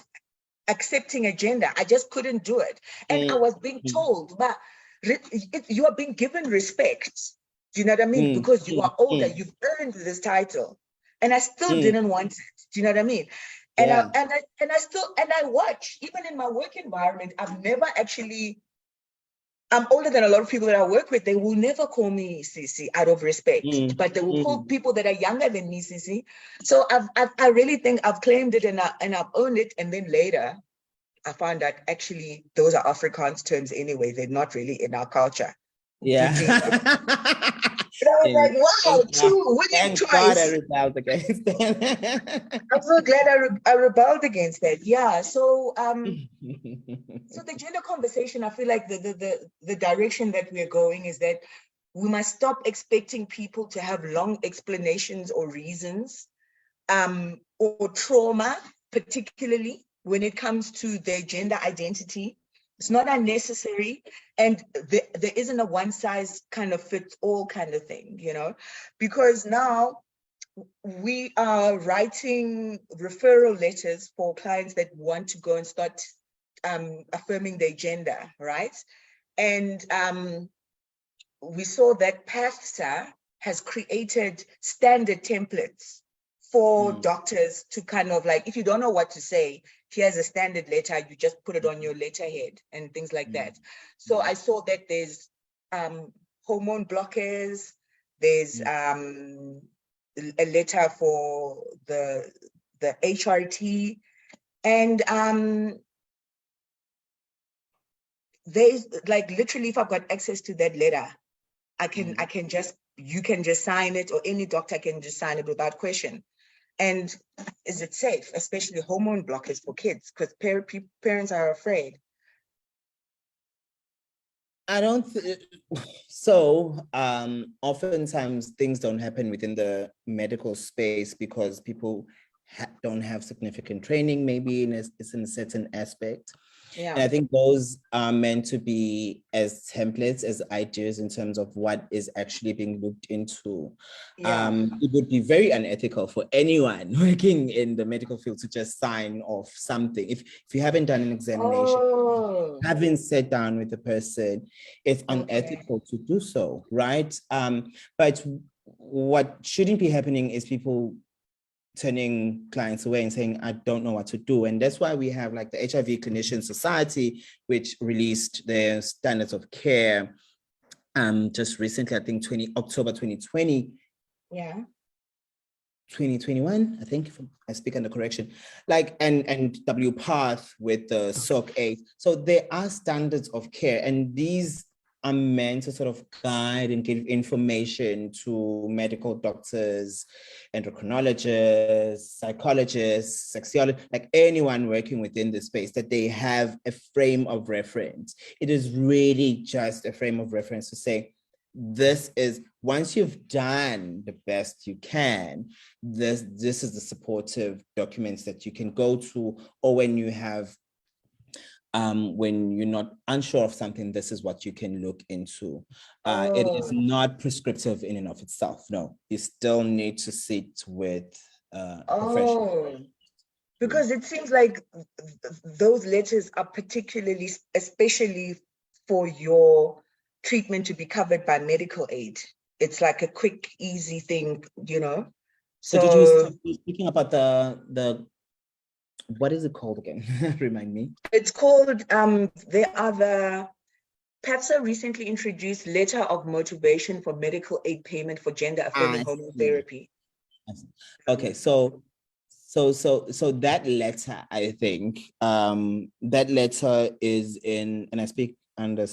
accepting a gender. I just couldn't do it. And I was being told, but you are being given respect. Do you know what I mean? Because you are older, you've earned this title. And I still didn't want it. Do you know what I mean? And I watch, even in my work environment, I'm older than a lot of people that I work with. They will never call me Sisi out of respect, but they will call people that are younger than me Sisi. So I really think I've claimed it and I've owned it. And then later, I found that actually those are Afrikaans terms anyway. They're not really in our culture. Yeah. But I was like, wow, true, winning twice. God I rebelled against that. I'm so glad I rebelled against that. Yeah. So so the gender conversation, I feel like the direction that we're going is that we must stop expecting people to have long explanations or reasons, or trauma, particularly when it comes to their gender identity. It's not unnecessary, and there isn't a one size kind of fits all kind of thing, you know, because now we are writing referral letters for clients that want to go and start affirming their gender, right? And we saw that PAFSA has created standard templates for doctors to kind of like, if you don't know what to say, here's a standard letter, you just put it on your letterhead and things like that. So I saw that there's hormone blockers, there's a letter for the HRT, and there's like literally, if I've got access to that letter, you can just sign it, or any doctor can just sign it without question. And is it safe, especially hormone blockers for kids? Because parents are afraid. I don't so oftentimes things don't happen within the medical space because people don't have significant training, maybe it's in a certain aspect. And Yeah. I think those are meant to be as templates, as ideas in terms of what is actually being looked into. Yeah. It would be very unethical for anyone working in the medical field to just sign off something. If you haven't done an examination, Oh, haven't sat down with the person, it's okay. unethical to do so, right? But what shouldn't be happening is people turning clients away and saying, I don't know what to do. And that's why we have like the HIV Clinician Society, which released their standards of care just recently, I think October 2020. Yeah. 2021, I think, if I speak under correction, like and W Path with the SOC 8. So there are standards of care, and these are meant to sort of guide and give information to medical doctors, endocrinologists, psychologists, sexologists, like anyone working within the space, that they have a frame of reference. It is really just a frame of reference to say, this is, once you've done the best you can, this is the supportive documents that you can go to, or when you have when you're not unsure of something, this is what you can look into. It is Oh, not prescriptive in and of itself. No, you still need to sit with a professional. oh, because it seems like those letters are particularly, especially for your treatment to be covered by medical aid. It's like a quick, easy thing, you know? So did you So speaking about the what is it called again? Remind me. it's called, there are the PATSA recently introduced letter of motivation for medical aid payment for gender affirming I hormone see. therapy. Okay, so that letter, I think, that letter is in, and I speak under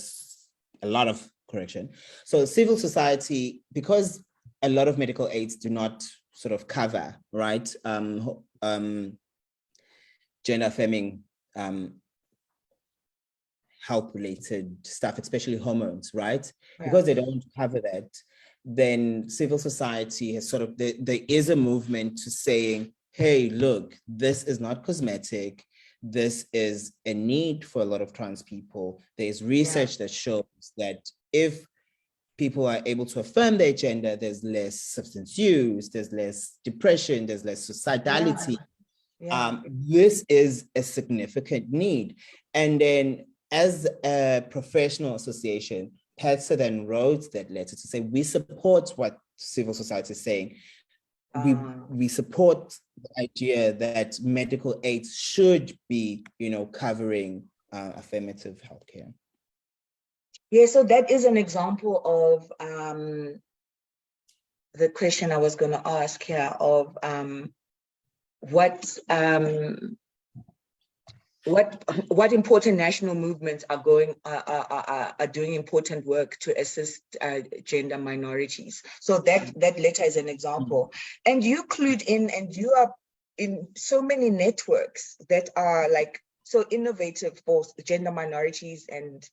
a lot of correction. So civil society, because a lot of medical aids do not sort of cover, right? Gender affirming health related stuff, especially hormones, right? Yeah. Because they don't cover that, then civil society has sort of, there is a movement to saying, hey, look, this is not cosmetic. This is a need for a lot of trans people. There's research that shows that if people are able to affirm their gender, there's less substance use, there's less depression, there's less suicidality. Yeah. This is a significant need. And then as a professional association, PETSA then wrote that letter to say, we support what civil society is saying. We support the idea that medical aids should be, covering affirmative healthcare. Yeah, so that is an example of the question I was going to ask here of what important national movements are doing important work to assist gender minorities. So that letter is an example, and you clued in, and you are in so many networks that are like so innovative for gender minorities and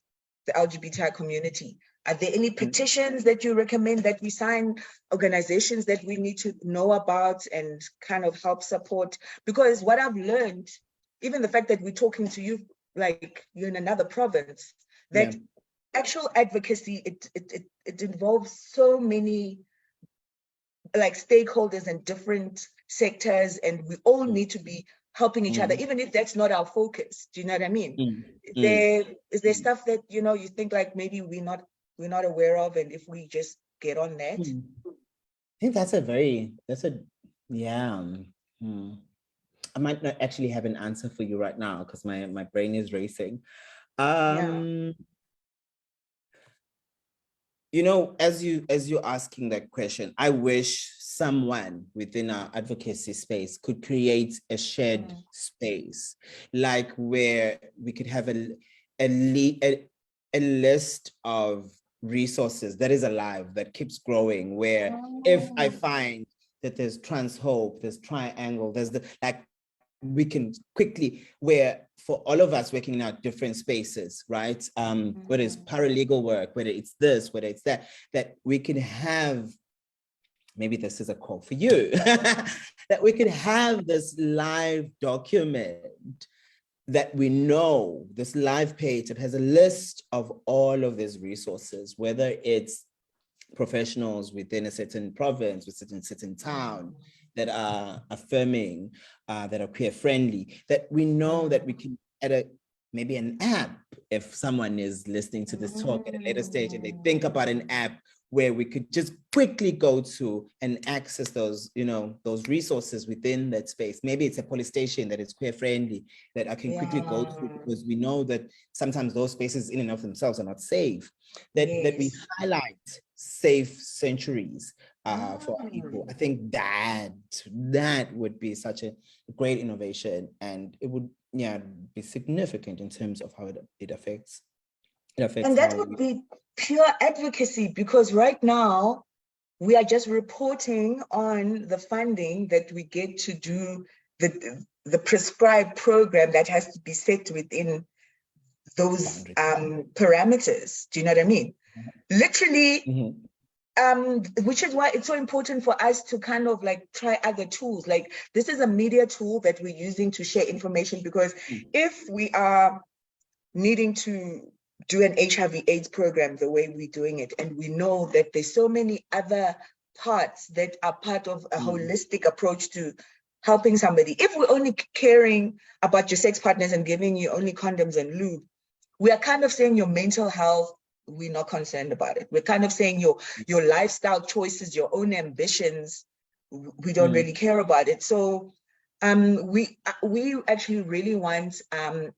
the LGBTI community. Are there any petitions that you recommend that we sign, organizations that we need to know about and kind of help support? Because what I've learned, even the fact that we're talking to you like you're in another province, that actual advocacy, it involves so many like stakeholders and different sectors, and we all need to be helping each other, even if that's not our focus. Do you know what I mean? Is there stuff that you think like maybe we're not aware of, and if we just get on that? I think yeah. I might not actually have an answer for you right now because my brain is racing. As you're asking that question, I wish someone within our advocacy space could create a shared space, like where we could have a list of resources that is alive, that keeps growing, where if I find that there's trans hope, there's triangle, there's we can quickly, where for all of us working in our different spaces, right? Whether it's paralegal work, whether it's this, whether it's that, that we can have, maybe this is a call for you, that we could have this live document that we know, this live page that has a list of all of these resources, whether it's professionals within a certain province, within a certain town, that are affirming, that are queer friendly, that we know that we can maybe an app, if someone is listening to this talk at a later stage and they think about an app where we could just quickly go to and access those, those resources within that space. Maybe it's a police station that is queer friendly that I can quickly go to, because we know that sometimes those spaces in and of themselves are not safe. That we highlight safe sanctuaries for our people. I think that would be such a great innovation, and it would be significant in terms of how it affects. And that would be pure advocacy, because right now we are just reporting on the funding that we get to do the prescribed program that has to be set within those parameters. Do you know what I mean? Literally, which is why it's so important for us to kind of like try other tools. Like, this is a media tool that we're using to share information, because if we are needing to do an HIV/AIDS program the way we're doing it, and we know that there's so many other parts that are part of a holistic approach to helping somebody. If we're only caring about your sex partners and giving you only condoms and lube, we are kind of saying your mental health, we're not concerned about it. We're kind of saying your lifestyle choices, your own ambitions, we don't really care about it. So we actually really want a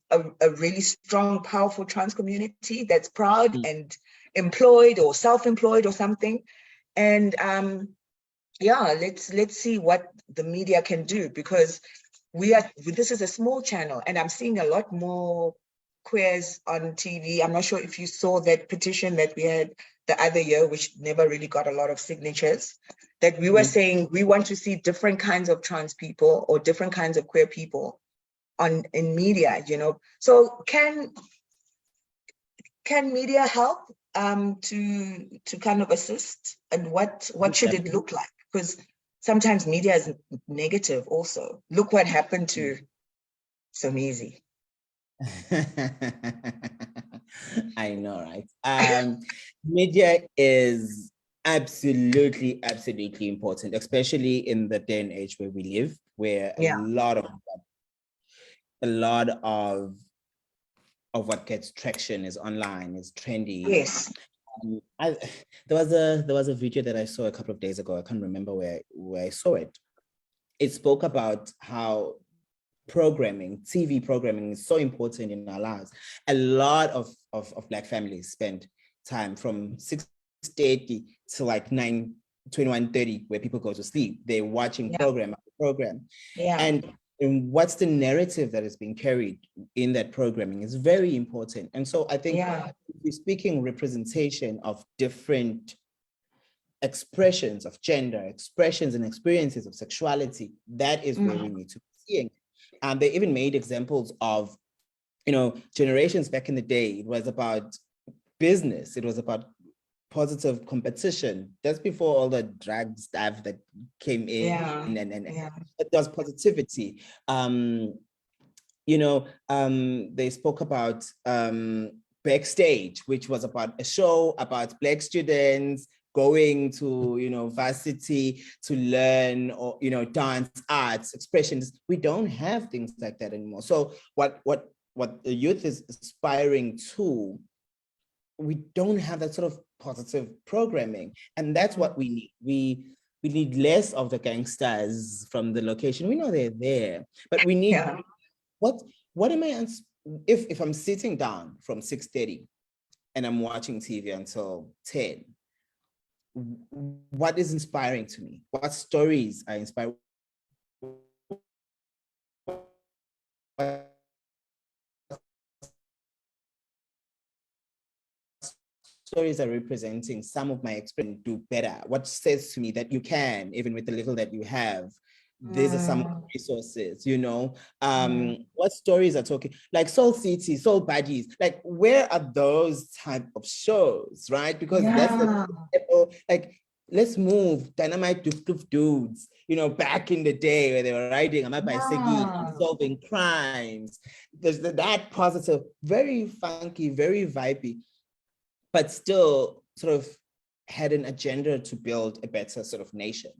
really strong, powerful trans community that's proud and employed or self-employed or something. And let's see what the media can do, because this is a small channel, and I'm seeing a lot more queers on TV. I'm not sure if you saw that petition that we had the other year, which never really got a lot of signatures, that we were saying we want to see different kinds of trans people or different kinds of queer people in media, So can media help to kind of assist, and what should it look like? Because sometimes media is negative also. Look what happened to Somizi. I know, right? Media is absolutely important, especially in the day and age where we live, where a lot of what gets traction is online, is trendy. Yes. There was a video that I saw a couple of days ago. I can't remember where I saw it. It spoke about how TV programming is so important in our lives. A lot of Black families spend time from 6:30 to like 21:30, where people go to sleep. They're watching program after program. And what's the narrative that is being carried in that programming is very important. And so I think we're speaking representation of different expressions of gender, expressions and experiences of sexuality. That is where we need to be seeing. They even made examples of, generations back in the day. It was about business. It was about positive competition. That's before all the drag stuff that came in, and there was positivity. They spoke about Backstage, which was about a show about Black students going to varsity to learn, or dance, arts, expressions. We don't have things like that anymore. So what the youth is aspiring to, we don't have that sort of positive programming, and that's what we need. We need less of the gangsters from the location. We know they're there, but we need what am I, if I'm sitting down from 6:30 and I'm watching TV until 10, what is inspiring to me? What stories are inspiring? Stories are representing some of my experience. Do better. What says to me that you can, even with the little that you have, these are some Mm. resources, you know. What stories are talking, like Soul City, Soul Buddies, like where are those type of shows, right? Because that's the, like, let's move Dynamite Doof Doof Dudes, you know, back in the day where they were riding on a bicycle and solving crimes. There's that positive, very funky, very vibey, but still sort of had an agenda to build a better sort of nation.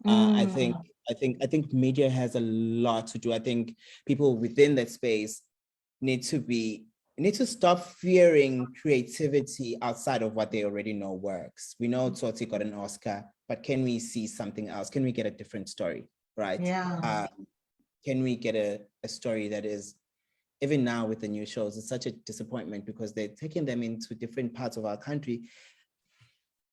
I think media has a lot to do. I think people within that space need to stop fearing creativity outside of what they already know works. We know Tsotsi got an Oscar, but can we see something else? Can we get a different story, right? Can we get a story that is, even now with the new shows, it's such a disappointment because they're taking them into different parts of our country.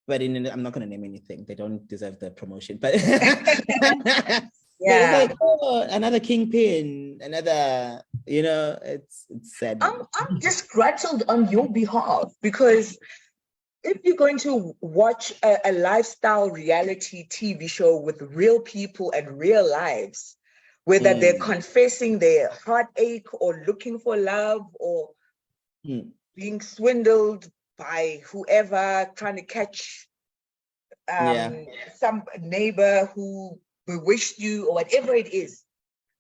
But I'm not going to name anything. They don't deserve the promotion. But but it's like, oh, another Kingpin, another, you know, it's sad. I'm disgruntled on your behalf because if you're going to watch a lifestyle reality TV show with real people and real lives, whether they're confessing their heartache or looking for love or being swindled by whoever trying to catch some neighbor who bewitched you or whatever it is,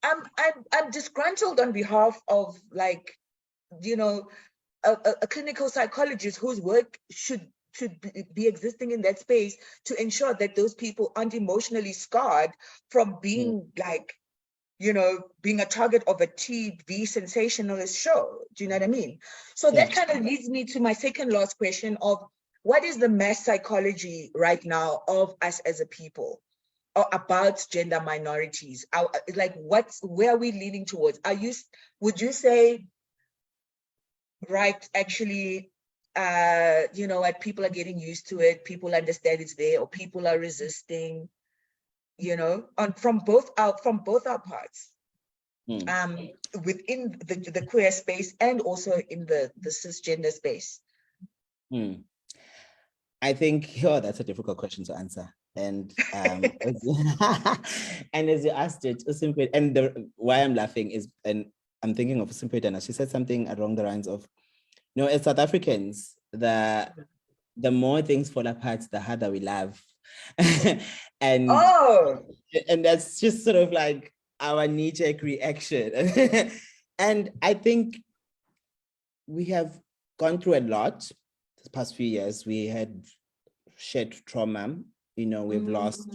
I'm disgruntled on behalf of, like, you know, a clinical psychologist whose work should be existing in that space to ensure that those people aren't emotionally scarred from being like, you know, being a target of a TV sensationalist show. Do you know what I mean? So that kind of leads me to my second last question of what is the mass psychology right now of us as a people or about gender minorities? Like, where are we leaning towards? Would you say, right, actually, you know what, people are getting used to it, people understand it's there, or people are resisting, you know, from both our parts, within the queer space and also in the cisgender space? I think, oh, that's a difficult question to answer. And and as you asked it, and why I'm laughing is, and I'm thinking of Simpedana. She said something along the lines of, you know, as South Africans, the more things fall apart, the harder we laugh. and that's just sort of like our knee-jerk reaction. And I think we have gone through a lot this past few years. We had shared trauma, you know, we've lost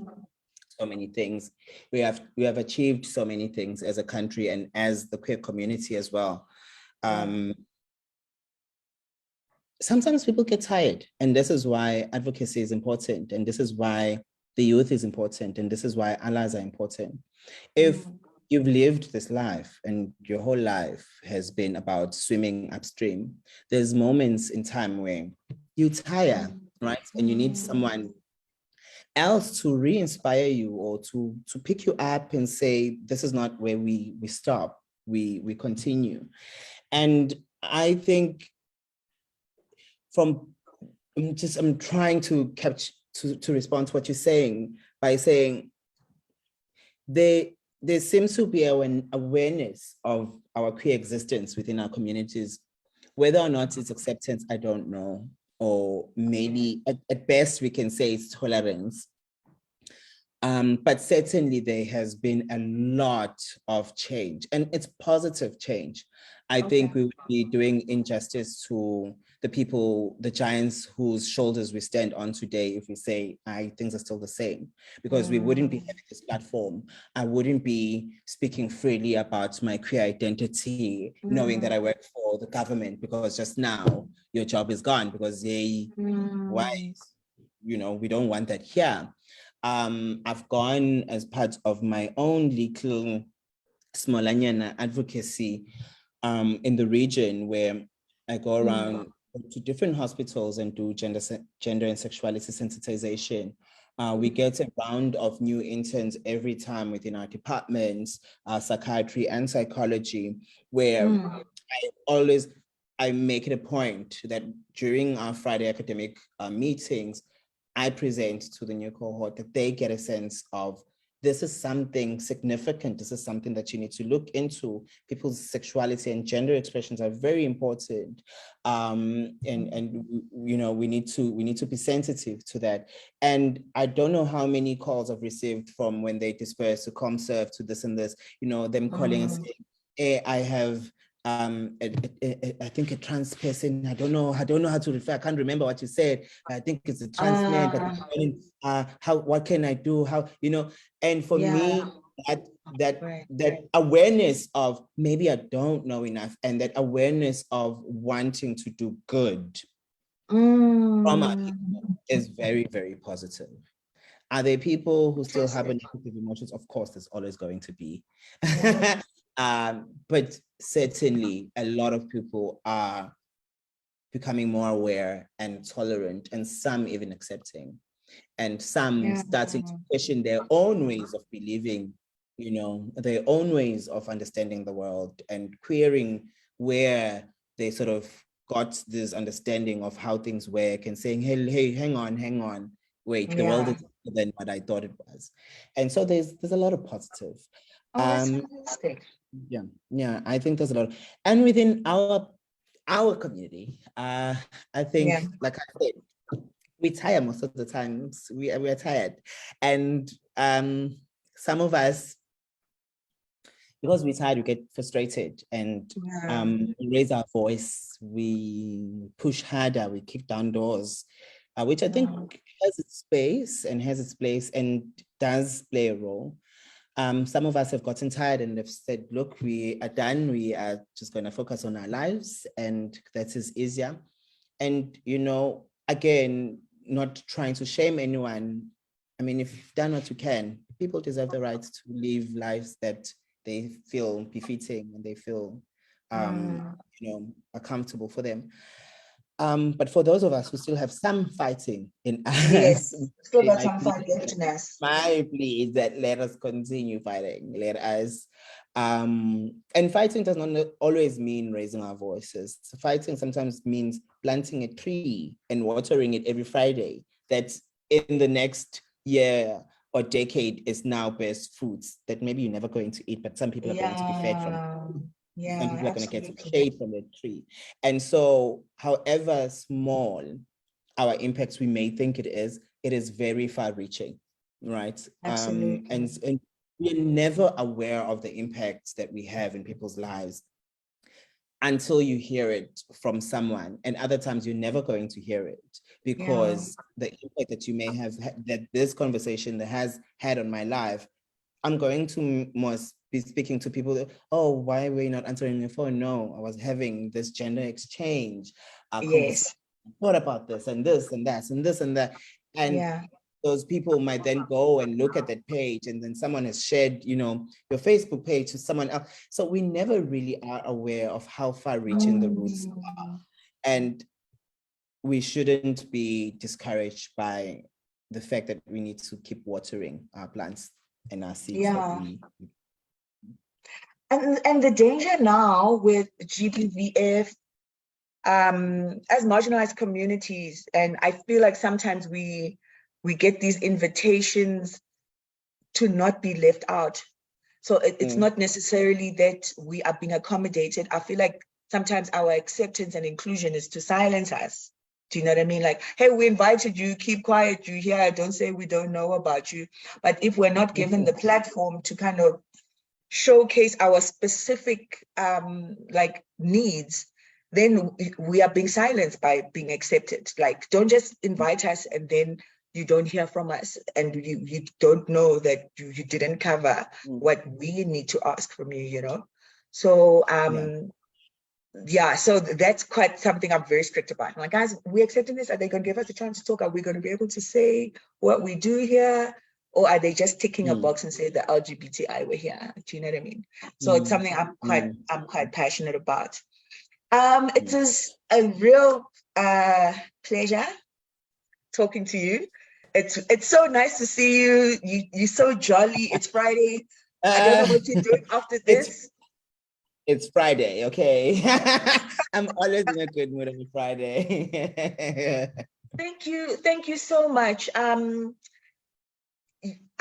so many things. We have achieved so many things as a country and as the queer community as well. Sometimes people get tired, and this is why advocacy is important, and this is why the youth is important, and this is why allies are important. If you've lived this life and your whole life has been about swimming upstream, there's moments in time where you tire, right? And you need someone else to re-inspire you or to pick you up and say, this is not where we stop, we continue. And I think I'm trying to capture, to respond to what you're saying by saying there seems to be an awareness of our queer existence within our communities. Whether or not it's acceptance, I don't know. Or maybe at best we can say it's tolerance. But certainly there has been a lot of change, and it's positive change. I think we would be doing injustice to the people, the giants whose shoulders we stand on today if we say, things are still the same, because we wouldn't be having this platform. I wouldn't be speaking freely about my queer identity, knowing that I work for the government, because just now your job is gone because why? You know, we don't want that here. I've gone as part of my own little Smolanyana advocacy in the region, where I go around to different hospitals and do gender and sexuality sensitization. We get a round of new interns every time within our departments, psychiatry and psychology, where I make it a point that during our Friday academic meetings, I present to the new cohort that they get a sense of this is something significant. This is something that you need to look into. People's sexuality and gender expressions are very important. And you know, we need to be sensitive to that. And I don't know how many calls I've received from when they disperse to ComServe to this and this, you know, them calling and saying, hey, I have I think a trans person. I don't know how to refer. I can't remember what you said. I think it's a trans man, but what can I do? How, you know, and for me, that awareness of maybe I don't know enough, and that awareness of wanting to do good from our people is very, very positive. Are there people who still have negative emotions? Of course, there's always going to be. But certainly a lot of people are becoming more aware and tolerant, and some even accepting, and some starting to question their own ways of believing, you know, their own ways of understanding the world, and querying where they sort of got this understanding of how things work, and saying, hey, hang on, wait, the world is different than what I thought it was. And so there's a lot of positive. That's fantastic. Yeah, I think there's a lot. And within our community, I think, like I said, we tire most of the times. We are tired. And some of us, because we're tired, we get frustrated, and we raise our voice, we push harder, we kick down doors, which I think has its space and has its place and does play a role. Some of us have gotten tired and have said, look, we are done. We are just going to focus on our lives, and that is easier. And, you know, again, not trying to shame anyone. I mean, if you've done what you can, people deserve the right to live lives that they feel befitting and they feel, you know, are comfortable for them. But for those of us who still have some fighting in us, still got some fight left in us. My plea is that let us continue fighting. Let us, and fighting does not always mean raising our voices. Fighting sometimes means planting a tree and watering it every Friday, that in the next year or decade is now bears fruits that maybe you're never going to eat, but some people are going to be fed from. Some people are going to get shade from the tree. And so, however small our impacts we may think it is very far-reaching, right? And we're never aware of the impacts that we have in people's lives until you hear it from someone. And other times you're never going to hear it, because the impact that you may have, that this conversation that has had on my life, I'm going to most be speaking to people that, oh, why were you not answering your phone? No, I was having this gender exchange. What about this and this and that and this and that? And those people might then go and look at that page, and then someone has shared, you know, your Facebook page to someone else. So we never really are aware of how far-reaching the roots are. And we shouldn't be discouraged by the fact that we need to keep watering our plants and our seeds. And the danger now with GBVF, as marginalized communities, and I feel like sometimes we get these invitations to not be left out. So it's not necessarily that we are being accommodated. I feel like sometimes our acceptance and inclusion is to silence us. Do you know what I mean? Like, hey, we invited you, keep quiet, you here, don't say we don't know about you. But if we're not given the platform to kind of showcase our specific like needs, then we are being silenced by being accepted. Like, don't just invite us and then you don't hear from us, and you don't know that you didn't cover what we need to ask from you, you know? So so that's quite something I'm very strict about. I'm like, guys, we're accepting this. Are they going to give us a chance to talk? Are we going to be able to say what we do here? Or are they just ticking a box and say the LGBTI were here? Do you know what I mean? So it's something I'm quite passionate about. It is a real pleasure talking to you. It's so nice to see you. You're so jolly. It's Friday. I don't know what you're doing after this. It's Friday, okay? I'm always in a good mood on Friday. Thank you so much.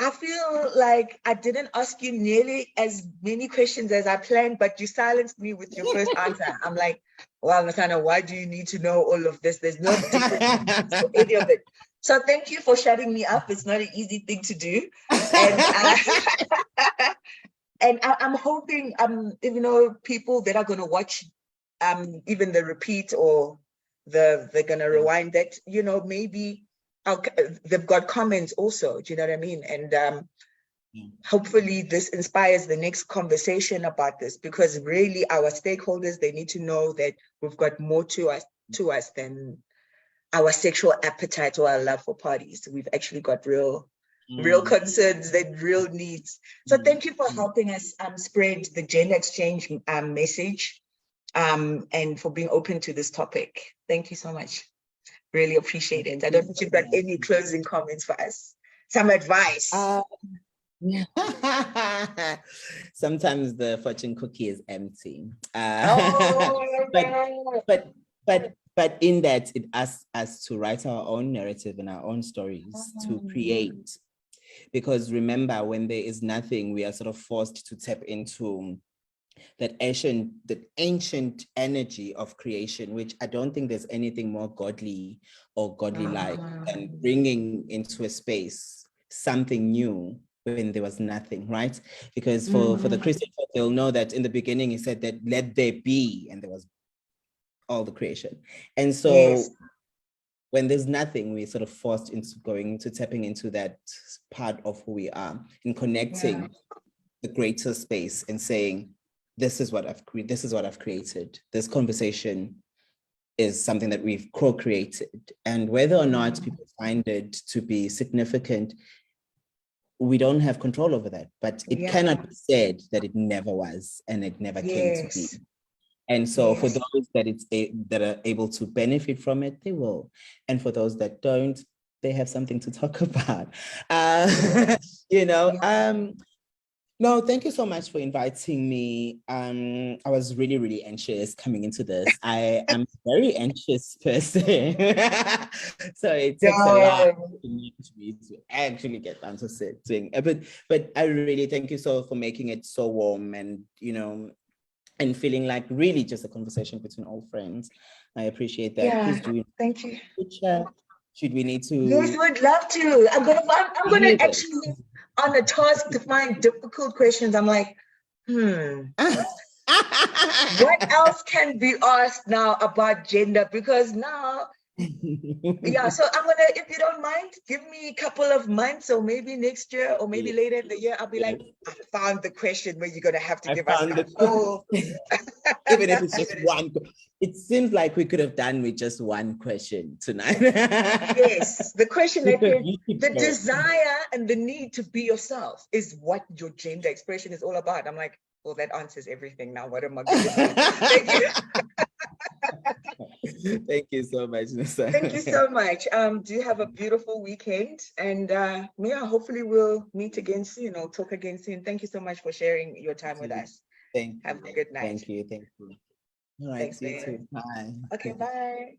I feel like I didn't ask you nearly as many questions as I planned, but you silenced me with your first answer. I'm like, well, Nosana, why do you need to know all of this? There's no different reasons for any of it. So thank you for shutting me up. It's not an easy thing to do. And and I'm hoping, people that are going to watch even the repeat or they're going to rewind that, maybe they've got comments also. Do you know what I mean? And hopefully this inspires the next conversation about this, because really our stakeholders, they need to know that we've got more to us than our sexual appetite or our love for parties. We've actually got real concerns and real needs. So thank you for helping us spread the gender exchange message and for being open to this topic. Thank you so much. Really appreciate it. I don't think you've got any closing comments for us. Some advice. Sometimes the fortune cookie is empty. But in that, it asks us to write our own narrative and our own stories to create. Because remember, when there is nothing, we are sort of forced to tap into that ancient energy of creation, which I don't think there's anything more godly or godly-like than bringing into a space something new when there was nothing, right? Because for the Christian, they'll know that in the beginning, he said that let there be, and there was all the creation. And so when there's nothing, we're sort of forced into tapping into that part of who we are and connecting the greater space and saying, this is what I've created. This conversation is something that we've co-created. And whether or not people find it to be significant, we don't have control over that. But it cannot be said that it never was and it never came to be. And so for those that are able to benefit from it, they will. And for those that don't, they have something to talk about. No, thank you so much for inviting me. I was really, really anxious coming into this. I am a very anxious person. So it takes a lot for me to actually get down to sitting. But I really thank you for making it so warm and, and feeling like really just a conversation between old friends. I appreciate that. Yeah, please do. Thank you. Should we need to? Yes, we'd love to. I'm gonna actually on a task to find difficult questions. I'm like, what else can be asked now about gender? Because now, so I'm gonna, if you don't mind, give me a couple of months or maybe next year or maybe later in the year, I'll be like, I found the question where you're gonna have to give us a full. Even if it's just one, it seems like we could have done with just one question tonight. Yes, the question that says the desire and the need to be yourself is what your gender expression is all about. I'm like, well, that answers everything now. What am I going to do? Thank you. Thank you so much, Nosana. Thank you so much. Do you have a beautiful weekend? And hopefully we'll meet again soon or talk again soon. Thank you so much for sharing your time with us. Have a good night. Thank you. All right, Thanks, see you too. Bye. Okay, bye.